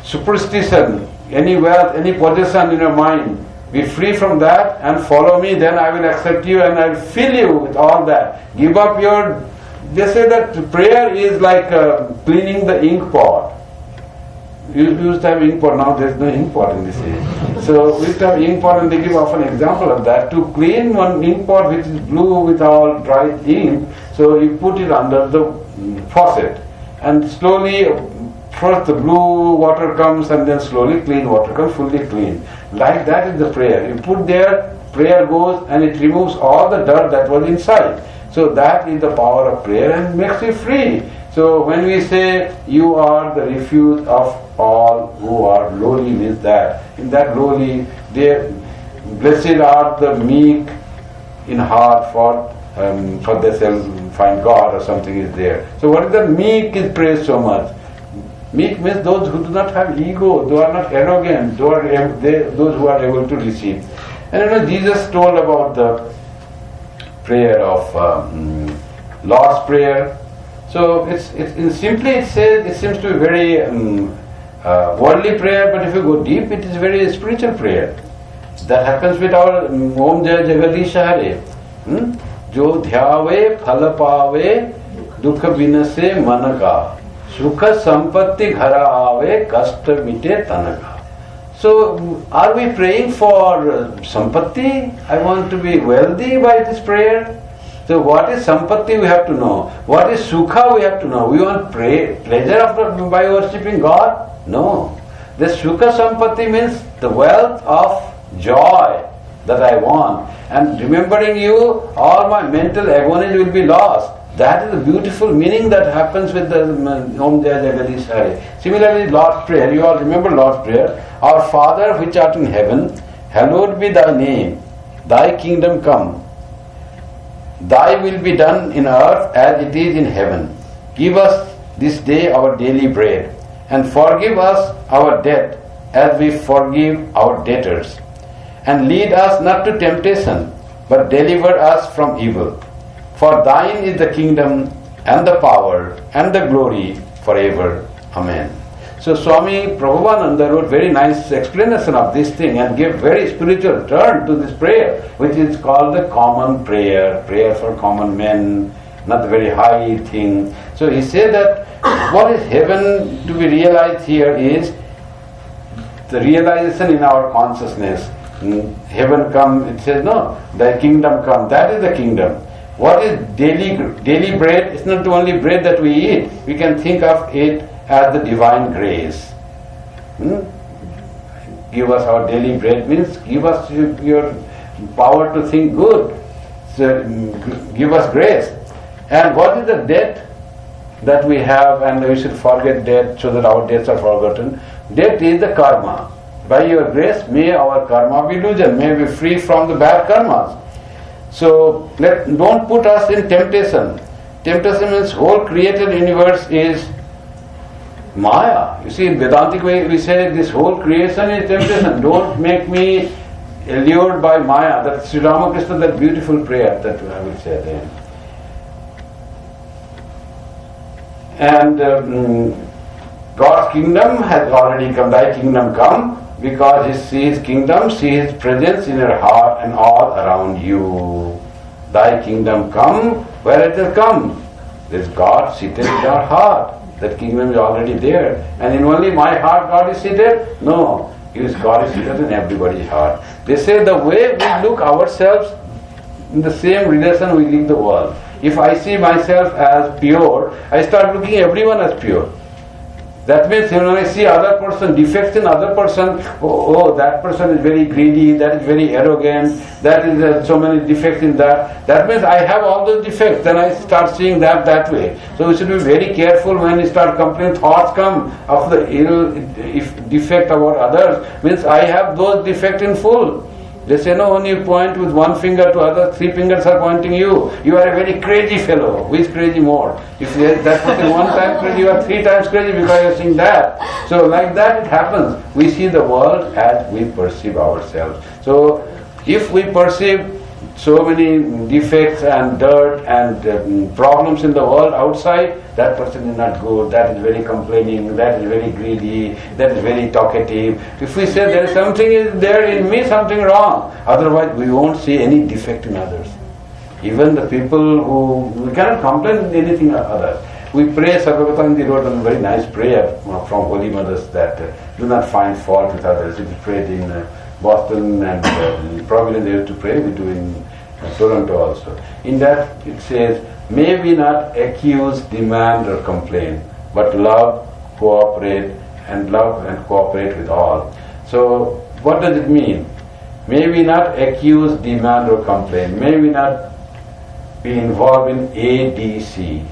superstition, any wealth, any possession in your mind. Be free from that and follow me, then I will accept you and I will fill you with all that. Give up your... They say that prayer is like cleaning the ink pot. You used to have ink pot, now there is no ink pot in this age. So we used to have ink pot, and they give often example of that. To clean one ink pot which is blue with all dry ink, so you put it under the faucet and slowly first the blue water comes and then slowly clean water comes, fully clean. Like that is the prayer. You put there, prayer goes and it removes all the dirt that was inside. So that is the power of prayer and makes you free. So when we say you are the refuge of all who are lowly, means that in that lowly, blessed are the meek in heart, for they shall find God, or something is there. So what is the meek is praised so much? Meek means those who do not have ego, those are not arrogant, those who are able to receive. And Jesus told about the prayer of Lord's Prayer. So it says it seems to be very worldly prayer, but if you go deep, it is very spiritual prayer. That happens with our Om Jai Jagadish Hare. Jo dhyave phala pave dukha vinase manaka sukha sampatti ghara ave kashta mite tanaka. So, are we praying for sampatti? I want to be wealthy by this prayer. So, what is sampatti we have to know. What is sukha we have to know. We want pleasure by worshipping God? No. The sukha sampatti means the wealth of joy that I want. And remembering you, all my mental agonies will be lost. That is the beautiful meaning that happens with the Om Jai Jagadish Hare. Similarly, Lord's Prayer, you all remember Lord's Prayer. Our Father which art in heaven, hallowed be thy name, thy kingdom come. Thy will be done in earth as it is in heaven. Give us this day our daily bread, and forgive us our debt as we forgive our debtors. And lead us not to temptation, but deliver us from evil. For thine is the kingdom and the power and the glory forever. Amen. So Swami Kripamayananda wrote very nice explanation of this thing and gave very spiritual turn to this prayer, which is called the common prayer, prayer for common men, not a very high thing. So he said that what is heaven to be realized here is the realization in our consciousness. Heaven come, it says no, thy kingdom come, that is the kingdom. What is daily bread? It's not only bread that we eat. We can think of it as the divine grace. Give us our daily bread means give us your power to think good. So, give us grace. And what is the debt that we have, and we should forget debt so that our debts are forgotten? Debt is the karma. By your grace, may our karma be loosened, may we be free from the bad karmas. So don't put us in temptation. Temptation means whole created universe is Maya. You see, in Vedantic way we say this whole creation is temptation. Don't make me allured by Maya. That's Sri Ramakrishna, that beautiful prayer that I will say then. And God's kingdom has already come. Thy kingdom come, because you see His kingdom, see His presence in your heart and all around you. Thy kingdom come, where it has come? There is God seated in our heart. That kingdom is already there. And in only my heart God is seated? No. God is seated in everybody's heart. They say the way we look ourselves, in the same relation we live the world. If I see myself as pure, I start looking everyone as pure. That means when I see other person, defects in other person, oh, that person is very greedy, that is very arrogant, that is so many defects in that. That means I have all those defects, then I start seeing that way. So we should be very careful when we start complaining, thoughts come of the ill, if defect about others, means I have those defects in full. They say, no, when you point with one finger to other, three fingers are pointing you. You are a very crazy fellow. Who is crazy more? If that person one time crazy, you are three times crazy because you are seeing that. So like that it happens. We see the world as we perceive ourselves. So if we perceive so many defects and dirt and problems in the world outside, that person is not good, that is very complaining, that is very greedy, that is very talkative. If we say there is something is there in me, something wrong, otherwise we won't see any defect in others. Even the people who, we cannot complain anything others. We pray, Sarvagatanji wrote a very nice prayer from Holy Mothers that do not find fault with others. It is prayed in Boston and Providence they have to pray, we do in Toronto also. In that it says, may we not accuse, demand or complain, but love, cooperate and cooperate with all. So what does it mean? May we not accuse, demand or complain. May we not be involved in ADC.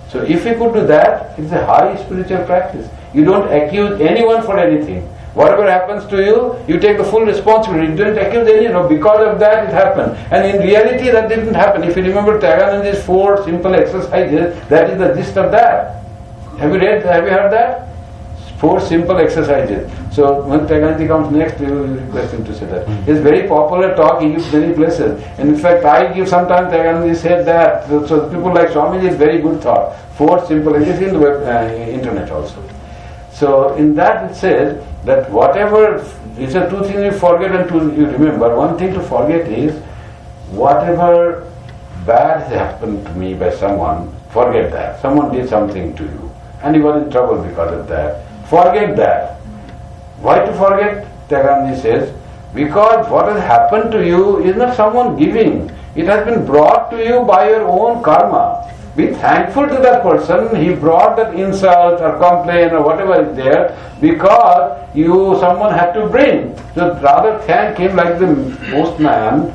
So if you could do that, it's a high spiritual practice. You don't accuse anyone for anything. Whatever happens to you, you take the full responsibility. You don't accuse anyone. Because of that it happened. And in reality that didn't happen. If you remember Tyagananda's 4 simple exercises, that is the gist of that. Have you heard that? 4 simple exercises. So when Tyagananda comes next, we will request him to say that. It's very popular talk, he gives many places. And in fact, I give sometimes Tyagananda said that. So people like Swami is very good thought. 4 simple, it is in the web, internet also. So in that it says that whatever, it's a 2 things you forget and 2 you remember. One thing to forget is, whatever bad has happened to me by someone, forget that. Someone did something to you and you were in trouble because of that. Forget that. Why to forget? Tyagananda says, because what has happened to you is not someone giving. It has been brought to you by your own karma. Be thankful to that person. He brought that insult or complaint or whatever is there because someone had to bring. So rather thank him like the postman,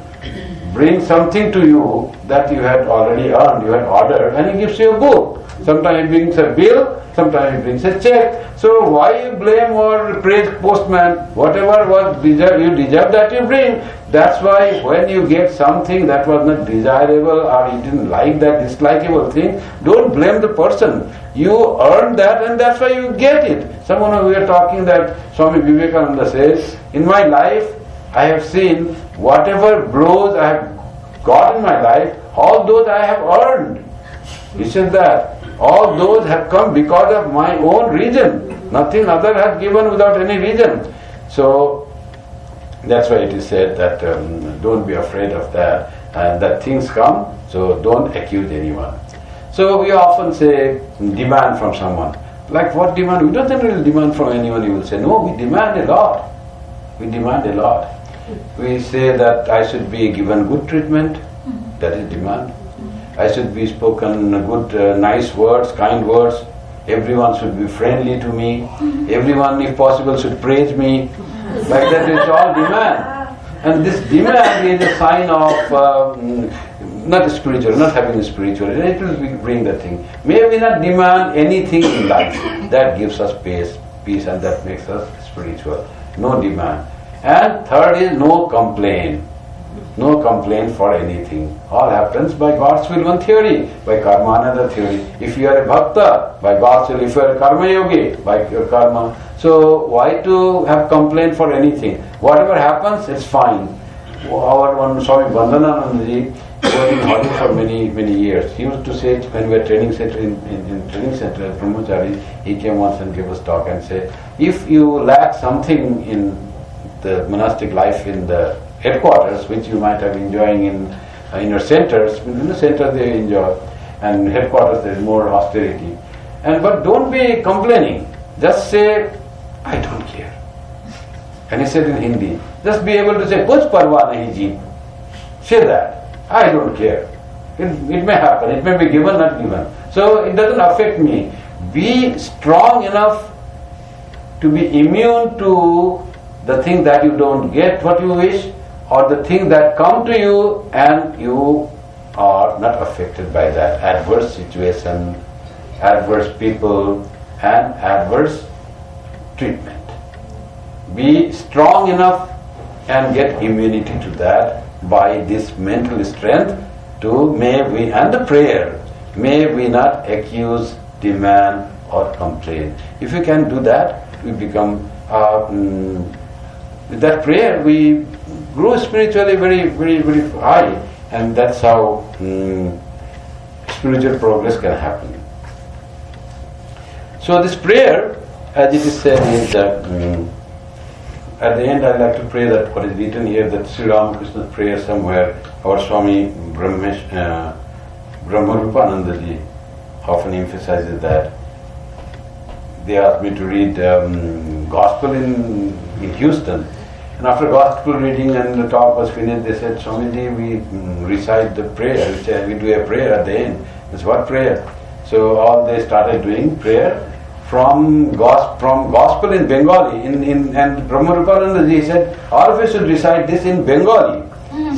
bring something to you that you had already earned, you had ordered, and he gives you a book. Sometimes he brings a bill, sometimes he brings a check. So why you blame or praise postman? Whatever was you deserve that you bring. That's why when you get something that was not desirable or you didn't like that dislikable thing, don't blame the person. You earned that and that's why you get it. Someone we are talking that Swami Vivekananda says, in my life I have seen whatever blows I have got in my life, all those I have earned. He said that. All those have come because of my own reason. Nothing other has given without any reason. So that's why it is said that don't be afraid of that. And that things come, so don't accuse anyone. So we often say demand from someone. Like what demand? We don't really demand from anyone. You will say, no, we demand a lot. We demand a lot. We say that I should be given good treatment. That is demand. I should be spoken good, nice words, kind words. Everyone should be friendly to me. Everyone, if possible, should praise me. Like that, it's all demand. And this demand is a sign of not spiritual, not having a spiritual. It will bring that thing. May we not demand anything in life. That gives us peace, and that makes us spiritual. No demand. And third is no complaint. No complaint for anything. All happens by God's will, one theory, by karma another theory. If you are a bhakta, by God's will. If you are a karma yogi, by your karma. So why to have complaint for anything? Whatever happens, it's fine. Our one Swami Bandhananandaji was in Holi for many years. He used to say when we were training center in training center at Brahmachari, he came once and gave us talk and said, if you lack something in the monastic life in the headquarters, which you might have enjoying in your centers. In the center they enjoy, and headquarters there is more austerity. But don't be complaining. Just say, I don't care. And he said in Hindi, just be able to say, kuch parwa nahi ji. Say that. I don't care. It may happen. It may be given, not given. So it doesn't affect me. Be strong enough to be immune to the thing that you don't get what you wish, or the thing that come to you and you are not affected by that adverse situation, adverse people and adverse treatment. Be strong enough and get immunity to that by this mental strength to and the prayer, may we not accuse, demand or complain. If you can do that, we become with that prayer we grow spiritually very, very, very high, and that's how spiritual progress can happen. So this prayer, as it is said, is that at the end I'd like to pray that what is written here, that Sri Ramakrishna's prayer somewhere, our Swami Ramakrishna often emphasizes that. They asked me to read Gospel in Houston, and after Gospel reading and the talk was finished, they said, Swamiji, we recite the prayer, we do a prayer at the end. That's what prayer? So all they started doing prayer from Gospel in Bengali, and Ramakrishna said, all of us should recite this in Bengali.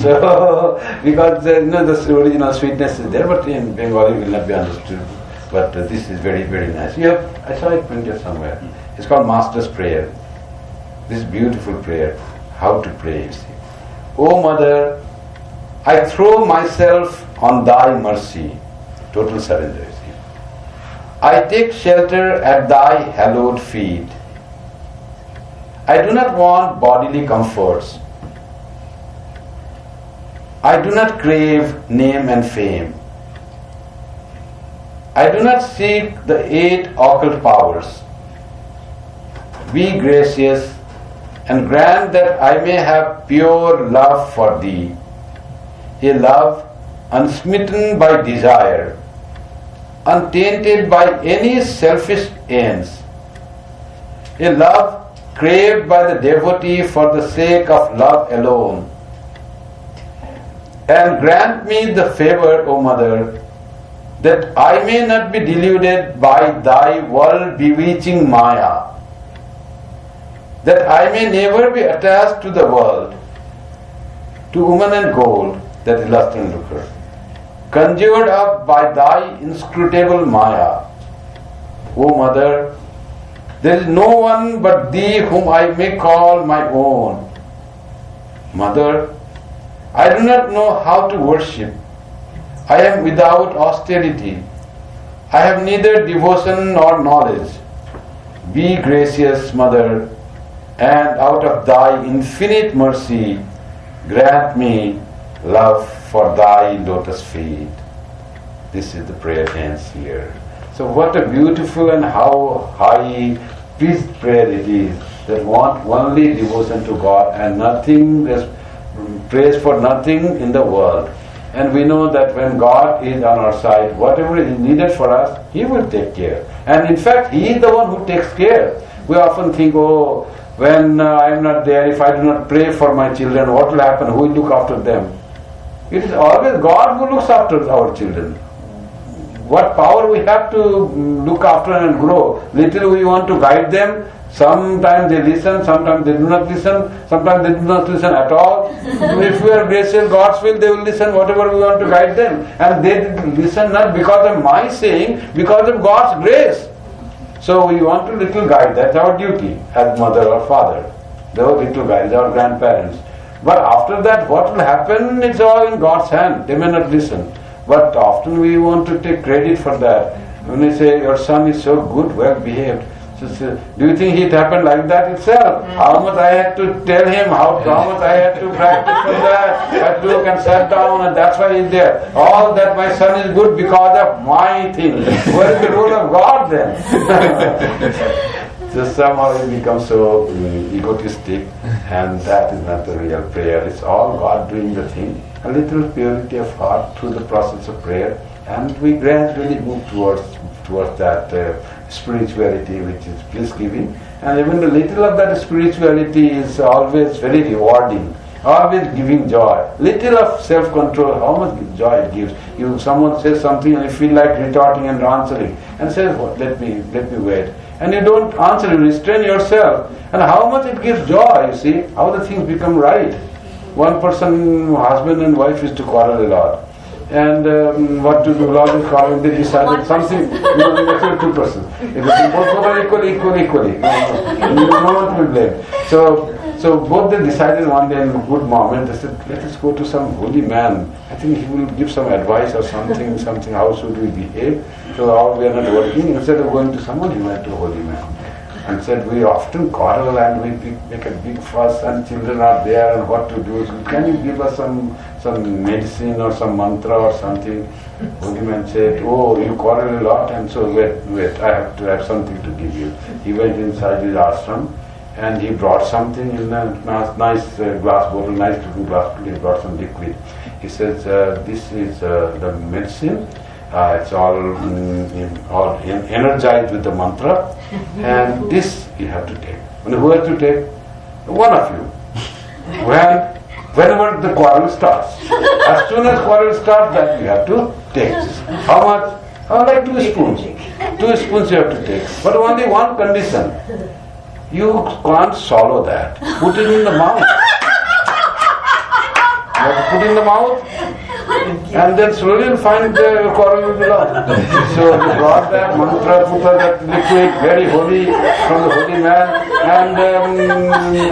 So, because the original sweetness is there, but in Bengali will not be understood. But this is very, very nice. I saw it printed somewhere. It's called Master's Prayer. This beautiful prayer. How to pray, you see. O Mother, I throw myself on Thy mercy. Total surrender, you see. I take shelter at Thy hallowed feet. I do not want bodily comforts. I do not crave name and fame. I do not seek the 8 occult powers. Be gracious and grant that I may have pure love for Thee, a love unsmitten by desire, untainted by any selfish ends, a love craved by the devotee for the sake of love alone. And grant me the favor, O Mother, that I may not be deluded by Thy world-bewitching Maya, that I may never be attached to the world, to woman and gold, that is lust and lucre, conjured up by Thy inscrutable Maya. O Mother, there is no one but Thee whom I may call my own. Mother, I do not know how to worship. I am without austerity. I have neither devotion nor knowledge. Be gracious, Mother, and out of Thy infinite mercy, grant me love for Thy lotus feet. This is the prayer ends here. So what a beautiful and how high peace prayer it is, that want only devotion to God and nothing, prays for nothing in the world. And we know that when God is on our side, whatever is needed for us, He will take care. And in fact, He is the one who takes care. We often think, oh, when I am not there, if I do not pray for my children, what will happen? Who will look after them? It is always God who looks after our children. What power we have to look after and grow. Little we want to guide them. Sometimes they listen, sometimes they do not listen, sometimes they do not listen at all. If we are gracious, God's will, they will listen whatever we want to guide them. And they listen not because of my saying, because of God's grace. So we want to little guide, that's our duty as mother or father. They are little guides, our grandparents. But after that, what will happen, it's all in God's hand. They may not listen. But often we want to take credit for that. When they say, your son is so good, well behaved. So, do you think it happened like that itself? How much I had to tell him, how much I had to practice for that. I took and sat down and that's why he's there. All that my son is good because of my thing. Where is the role of God then? So somehow we become so egotistic, and that is not the real prayer. It's all God doing the thing. A little purity of heart through the process of prayer, and we gradually move towards that spirituality which is bliss-giving. And even a little of that spirituality is always very rewarding, always giving joy. Little of self-control, how much joy it gives. Someone says something and you feel like retorting and answering, and says, "What? Let me wait." And you don't answer, you restrain yourself. And how much it gives joy, you see, how the things become right. One person, husband and wife, used to quarrel a lot. And what to do, always quarrel, they decided something, actually 2 persons. It was both are equally. No one to be blamed. So both they decided one day in a good moment, they said, let us go to some holy man. I think he will give some advice or something, how should we behave. So we are not working. Instead of going to someone, he went to a holy man. and said, we often quarrel and we make a big fuss and children are there and what to do. So can you give us some medicine or some mantra or something? Holy man said, oh, you quarrel a lot, and so wait, I have to have something to give you. He went inside his ashram and he brought something in a nice glass bottle, nice looking glass bottle. He brought some liquid. He says, this is the medicine. It's all energized with the mantra, and this you have to take. And who has to take? One of you. Whenever the quarrel starts, as soon as quarrel starts, that you have to take. How much? Like 2 spoons. 2 spoons you have to take. But only one condition. You can't swallow that. Put it in the mouth. You have to put in the mouth, and then slowly you'll find the quarrel will be lost. So he brought that mantra, put that liquid, very holy, from the holy man, and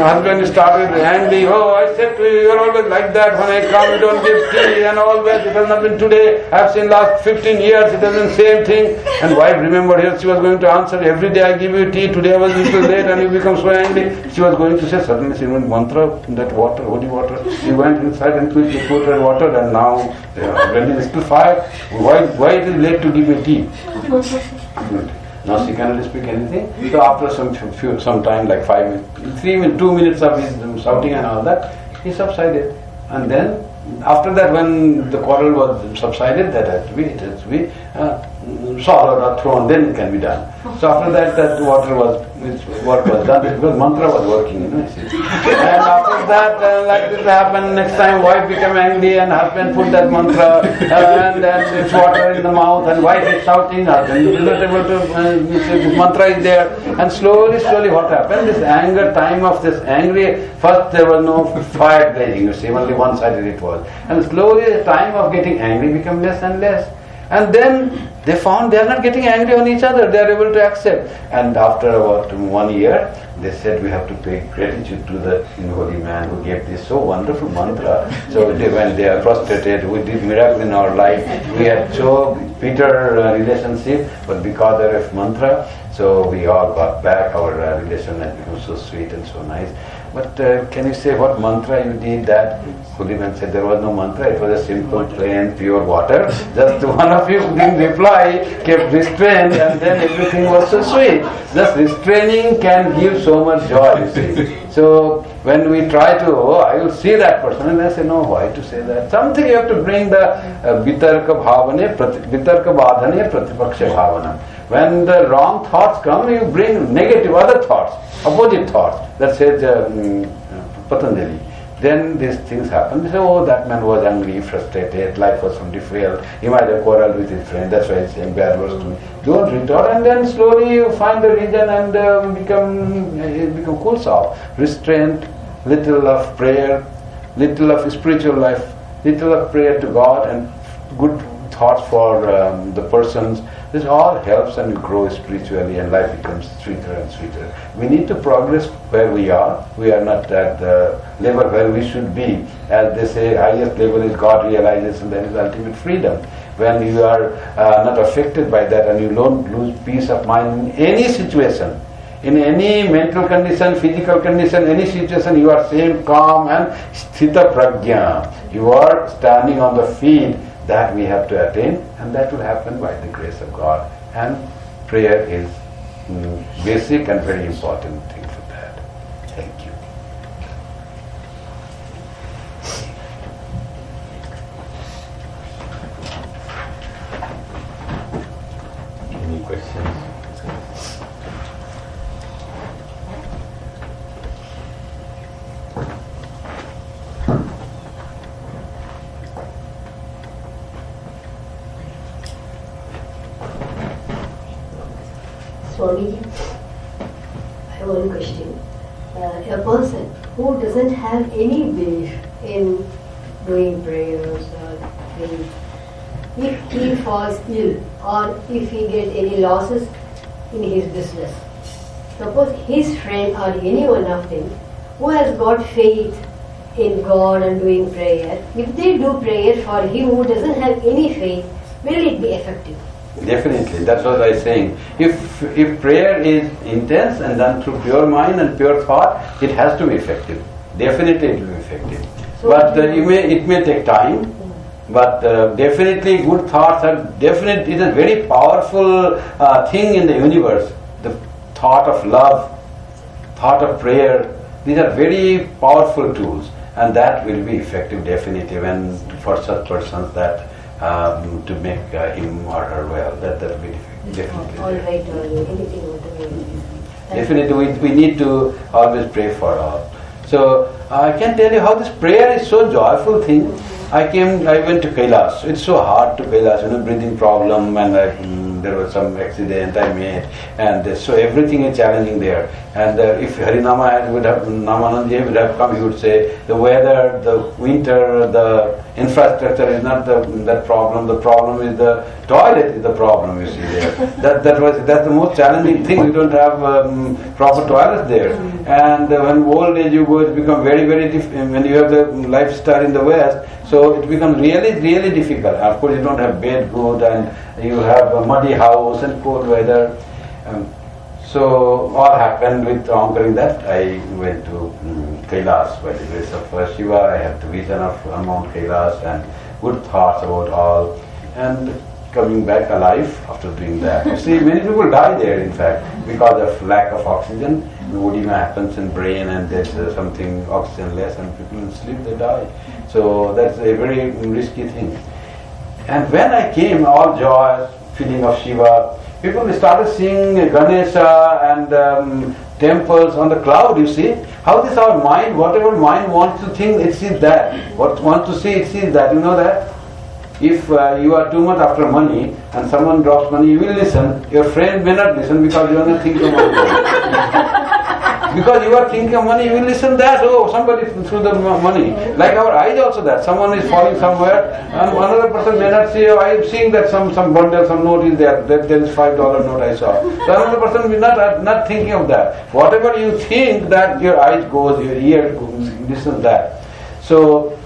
husband started angry. Oh, I said to you, you're always like that. When I come, you don't give tea, and always, it has not been today. I've seen last 15 years, it has been the same thing. And wife remembered here, she was going to answer, every day I give you tea, today I was a little late, and you become so angry. She was going to say, suddenly she went mantra in that water, holy water. She went inside and quickly put her water, and now when it is still 5, why it is late to give me tea? Now she cannot speak anything. So after some time, like 5 minutes, 2 minutes of his shouting and all that, he subsided. And then after that, when the quarrel was subsided, that has to be swallowed or thrown, then it can be done. So after that, work was done, because mantra was working, you know. And after that, like this happened, next time wife became angry and husband put that mantra and it's water in the mouth, and wife is shouting, husband is not able to, this mantra is there. And slowly what happened, this anger, time of this angry, first there was no fire blazing, you see, only one-sided it was. And slowly the time of getting angry became less and less. And then they found they are not getting angry on each other, they are able to accept. And after about 1 year, they said we have to pay gratitude to the holy man who gave this so wonderful mantra. So when they are frustrated, we did miracle in our life. We had so bitter relationship, but because of mantra, so we all got back our relation and became so sweet and so nice. But can you say what mantra you did that? Holy man said there was no mantra, it was a simple, plain, pure water. Just one of you didn't reply, kept restrained, and then everything was so sweet. Just restraining can give so much joy, you see. So when we try to, I will see that person, and I say, no, why to say that? Something you have to bring the vitarka bhavane, vitarka badhane, pratipaksha bhavana. When the wrong thoughts come, you bring negative other thoughts, opposite thoughts. That says Patanjali. Then these things happen. They say, oh, that man was angry, frustrated, life was so difficult, he might have quarreled with his friend, that's why he's saying bad words to me. Don't retort, and then slowly you find the reason and become cool soft. Restraint, little of prayer, little of spiritual life, little of prayer to God, and good thoughts for the persons. This all helps, and we grow spiritually, and life becomes sweeter and sweeter. We need to progress where we are. We are not at the level where we should be. As they say, highest level is God realization, that is ultimate freedom. When you are not affected by that, and you don't lose peace of mind in any situation, in any mental condition, physical condition, any situation, you are same calm and sthita prajna. You are standing on the feet. That we have to attain, and that will happen by the grace of God. And prayer is basic and very important thing for that. Thank you. Any questions?
Swami, I have one question. A person who doesn't have any belief in doing prayers or things, if he falls ill or if he gets any losses in his business, suppose his friend or any one of them who has got faith in God and doing prayer, if they do prayer for him who doesn't have any faith, will it be effective?
Definitely, that's what I was saying. If prayer is intense and done through pure mind and pure thought, it has to be effective. Definitely it will be effective.
So
But it may take time. But definitely good thoughts are definitely, it is a very powerful thing in the universe. The thought of love, thought of prayer, these are very powerful tools, and that will be effective definitely when for such persons that to make him or her well. That will be definitely.
all right, anything whatever.
Definitely, we need to always pray for all. So I can tell you how this prayer is so joyful thing. I went to Kailash. It's so hard to Kailash, breathing problem, and there was some accident I made, and so everything is challenging there. And if Harinama Namanandji would have come, he would say the weather, the winter, the infrastructure is not that problem. The problem is the toilet is the problem. You see there. That's the most challenging thing. We don't have proper toilets there, and when old age you go, it becomes very very difficult. When you have the lifestyle in the West, so it becomes really really difficult. Of course, you don't have bed good, and you have a muddy house and cold weather. So all happened with conquering that. I went to Kailash by the grace of Shiva. I had the vision of Mount Kailash and good thoughts about all, and coming back alive after doing that. You see, many people die there, in fact, because of lack of oxygen. Edema happens in brain, and there's something oxygen less, and people in sleep they die. So that's a very risky thing. And when I came, all joy, feeling of Shiva, people started seeing Ganesha and temples on the cloud. You see how this our mind, whatever mind wants to think, it sees that. What wants to see, it sees that. You know that. If you are too much after money and someone drops money, you will listen. Your friend may not listen because you only think of money. Because you are thinking of money, you will listen that. Oh, somebody threw the money. Like our eyes also that. Someone is falling somewhere and another person may not see. Oh, I am seeing that some bundle, some note is there. There is $5 note I saw. So another person will not thinking of that. Whatever you think, that your eyes goes, your ear listens that. So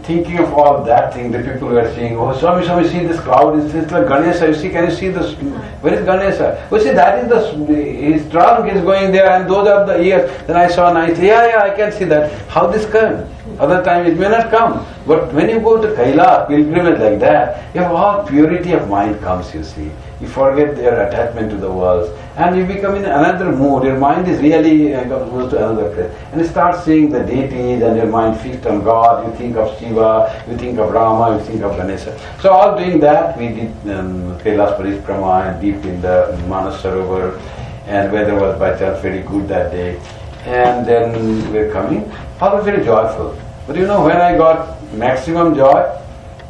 thinking of all that thing, the people were saying, oh, Swami, see this cloud, it's like Ganesha, you see, can you see this? Where is Ganesha? Oh, see, that is his trunk is going there, and those are the ears. Then I saw nice, yeah, I can see that. How this come? Other time it may not come. But when you go to Kailash, pilgrimage like that, you have all purity of mind comes, you see. You forget their attachment to the world, and you become in another mood. Your mind is really goes to another place, and you start seeing the deities, and your mind fixed on God. You think of Shiva, you think of Rama, you think of Ganesha. So all doing that, we did Kailash Parikrama and deep in the Manas Sarovar, and weather was by chance very good that day. And then we're coming, all was very joyful. But you know, when I got maximum joy,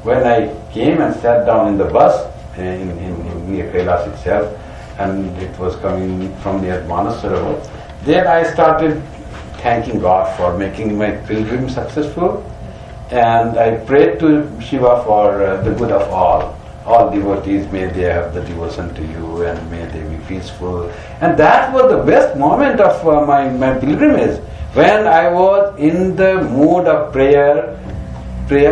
when I came and sat down in the bus in near Kailash itself, and it was coming from near Manas Sarovar, then I started thanking God for making my pilgrim successful, and I prayed to Shiva for the good of all devotees. May they have the devotion to you, and may they be peaceful. And that was the best moment of my pilgrimage, when I was in the mood of prayer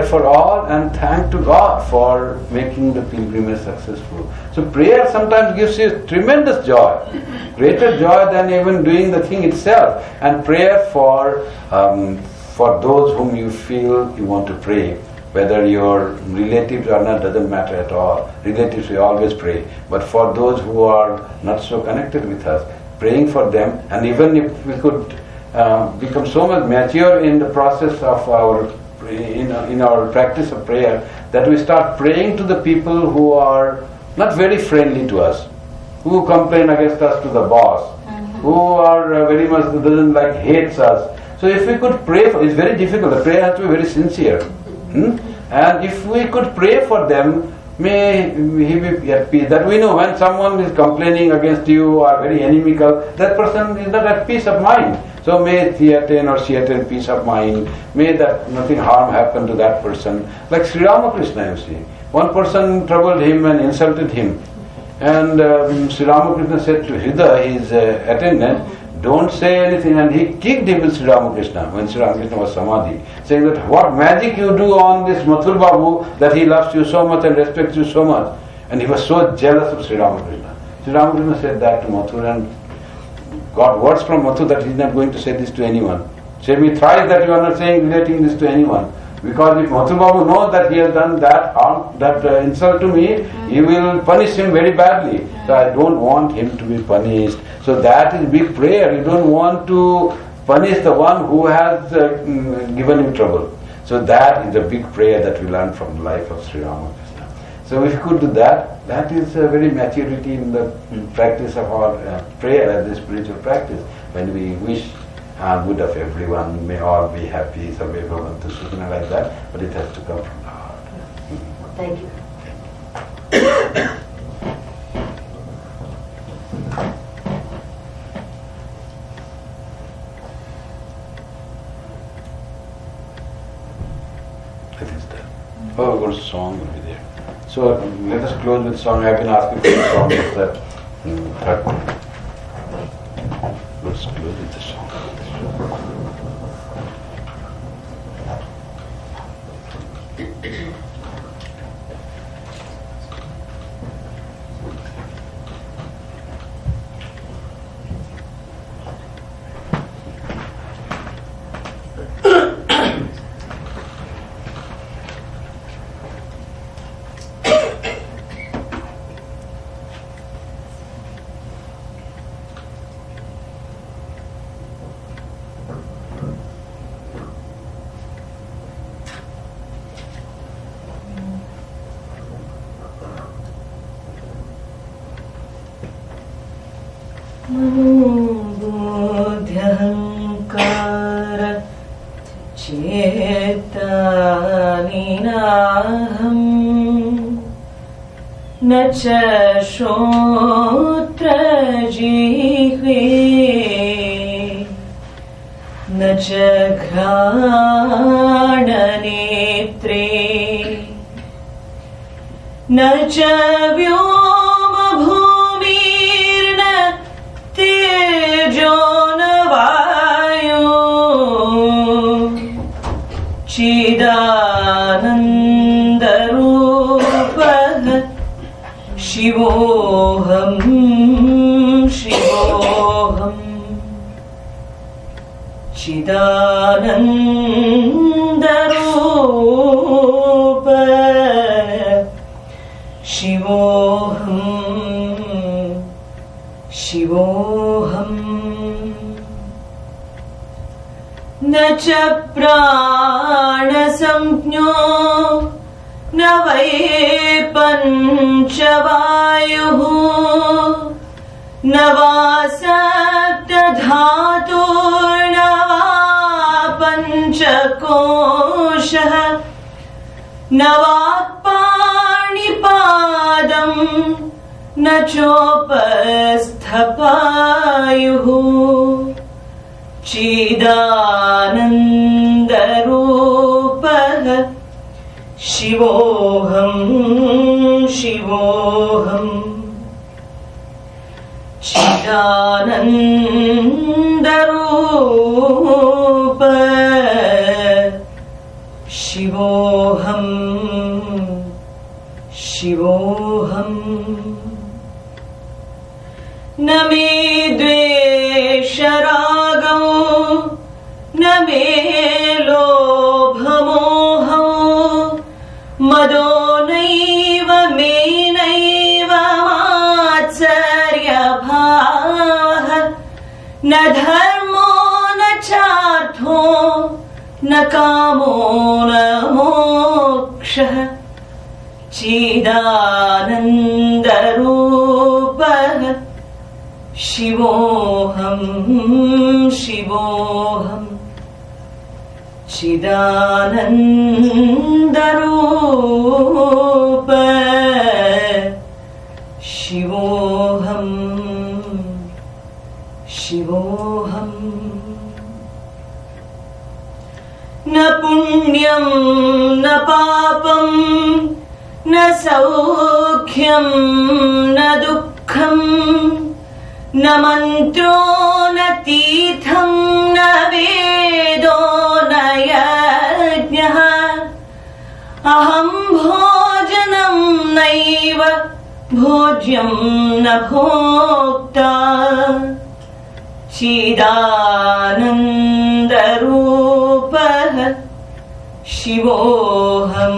for all, and thank to God for making the pilgrimage successful. So prayer sometimes gives you tremendous joy, greater joy than even doing the thing itself. And prayer for those whom you feel you want to pray, whether your relatives or not, doesn't matter at all. Relatives we always pray, but for those who are not so connected with us, praying for them. And even if we could become so much mature in the process of our in our practice of prayer, that we start praying to the people who are not very friendly to us, who complain against us to the boss, who are very much doesn't like, hates us. So if we could pray for, it's very difficult, the prayer has to be very sincere. And if we could pray for them, may he be at peace. That we know, when someone is complaining against you or very inimical, that person is not at peace of mind. So may he attain or she attain peace of mind. May that nothing harm happen to that person. Like Sri Ramakrishna, you see. One person troubled him and insulted him. And Sri Ramakrishna said to Hridaya, his attendant, don't say anything. And he kicked him with Sri Ramakrishna when Sri Ramakrishna was Samadhi, saying that what magic you do on this Mathur Babu, that he loves you so much and respects you so much. And he was so jealous of Sri Ramakrishna. Sri Ramakrishna said that to Mathur and got words from Mathur that he is not going to say this to anyone. Say me thrice that you are not relating this to anyone. Because if Mathur Babu knows that he has done that harm, that insult to me, he will punish him very badly. So I don't want him to be punished. So that is big prayer. You don't want to punish the one who has given you trouble. So that is a big prayer that we learn from the life of Sri Ramakrishna. So if you could do that, that is a very maturity in the practice of our prayer as a spiritual practice. When we wish good of everyone, may all be happy, Sabhe Bhavantu Sukhina, like that, but it has to come from the heart.
Thank you.
I think it's done. Oh, what song will be there? So let us close with song. I have been asking for the song. It's the third one. Let's close with the song.
बुद्ध्यहंकार चेतनिनाहं न च श्रोत्रजिह्वे न च घ्राणनेत्रे न च व्योमभूमिर्न तेजो न वायो चिदानन्दरूपः शिवोऽहं शिवोऽहम् चिदानन्दरूपः शिवोऽहं शिवोऽहम् न च प्राणसंज्ञो न वै पञ्चवायुः न वा सप्तधातुर्न वा पञ्चकोशः न वाक्पाणिपादम् न चोपस्थपायुः चिदानन्दरूपः शिवोऽहं शिवोऽहम् चिदानन्दरूपः शिवोऽहं शिवोऽहम् न मे द्वेषरागौ न मे लोभमोहौ मदो नैव मे नैव मात्सर्यभावः न धर्मो न चार्थो न कामो न मोक्षः चिदानन्दरूपः शिवोऽहं शिवोऽहम् चिदानन्दरूपः शिवोऽहं शिवोऽहम् न पुण्यं न पापं न सौख्यं न दुःखं न मन्त्रो न तीर्थं न वेदो न यज्ञः अहं भोजनं नैव भोज्यं न भोक्ता चिदानन्दरूपः शिवोऽहं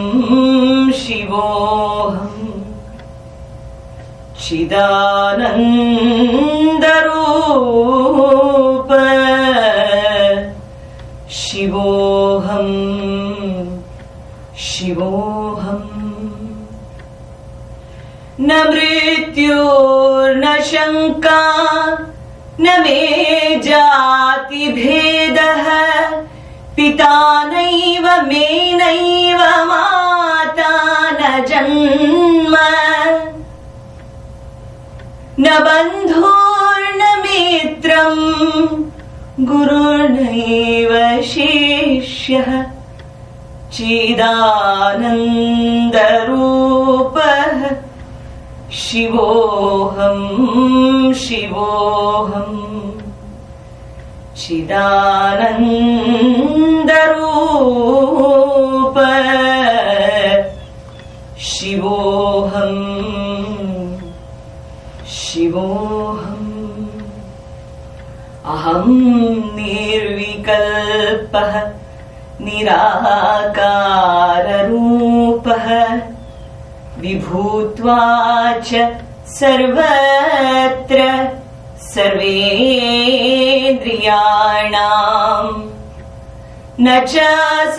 शिवोऽहम् चिदानन्दरूप शिवोऽहं शिवोऽहम् न मृत्युर्न शङ्का न मे जातिभेदः पिता नैव मे नैव माता न जन्म न बन्धुर्न मित्रं गुरुर्नैव शिष्यः चिदानन्दरूपः शिवोऽहं शिवोऽहम् चिदानन्दरूप शिवोऽहं शिवोऽहम् अहं निर्विकल्पः निराकाररूपः विभूत्वा च सर्वत्र सर्वेन्द्रियाणां न च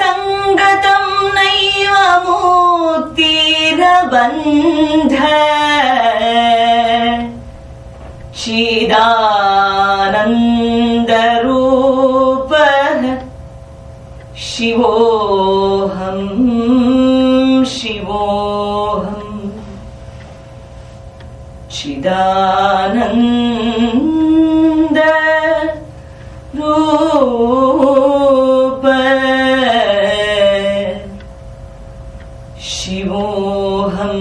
सङ्गतं नैव मुक्तिर्बन्ध चिदानन्दरूपः शिवोऽहं शिवोऽहम् चिदानन्दरूप शिवोऽहं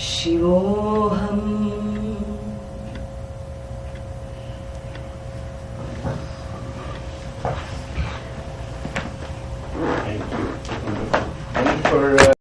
शिवोऽहम्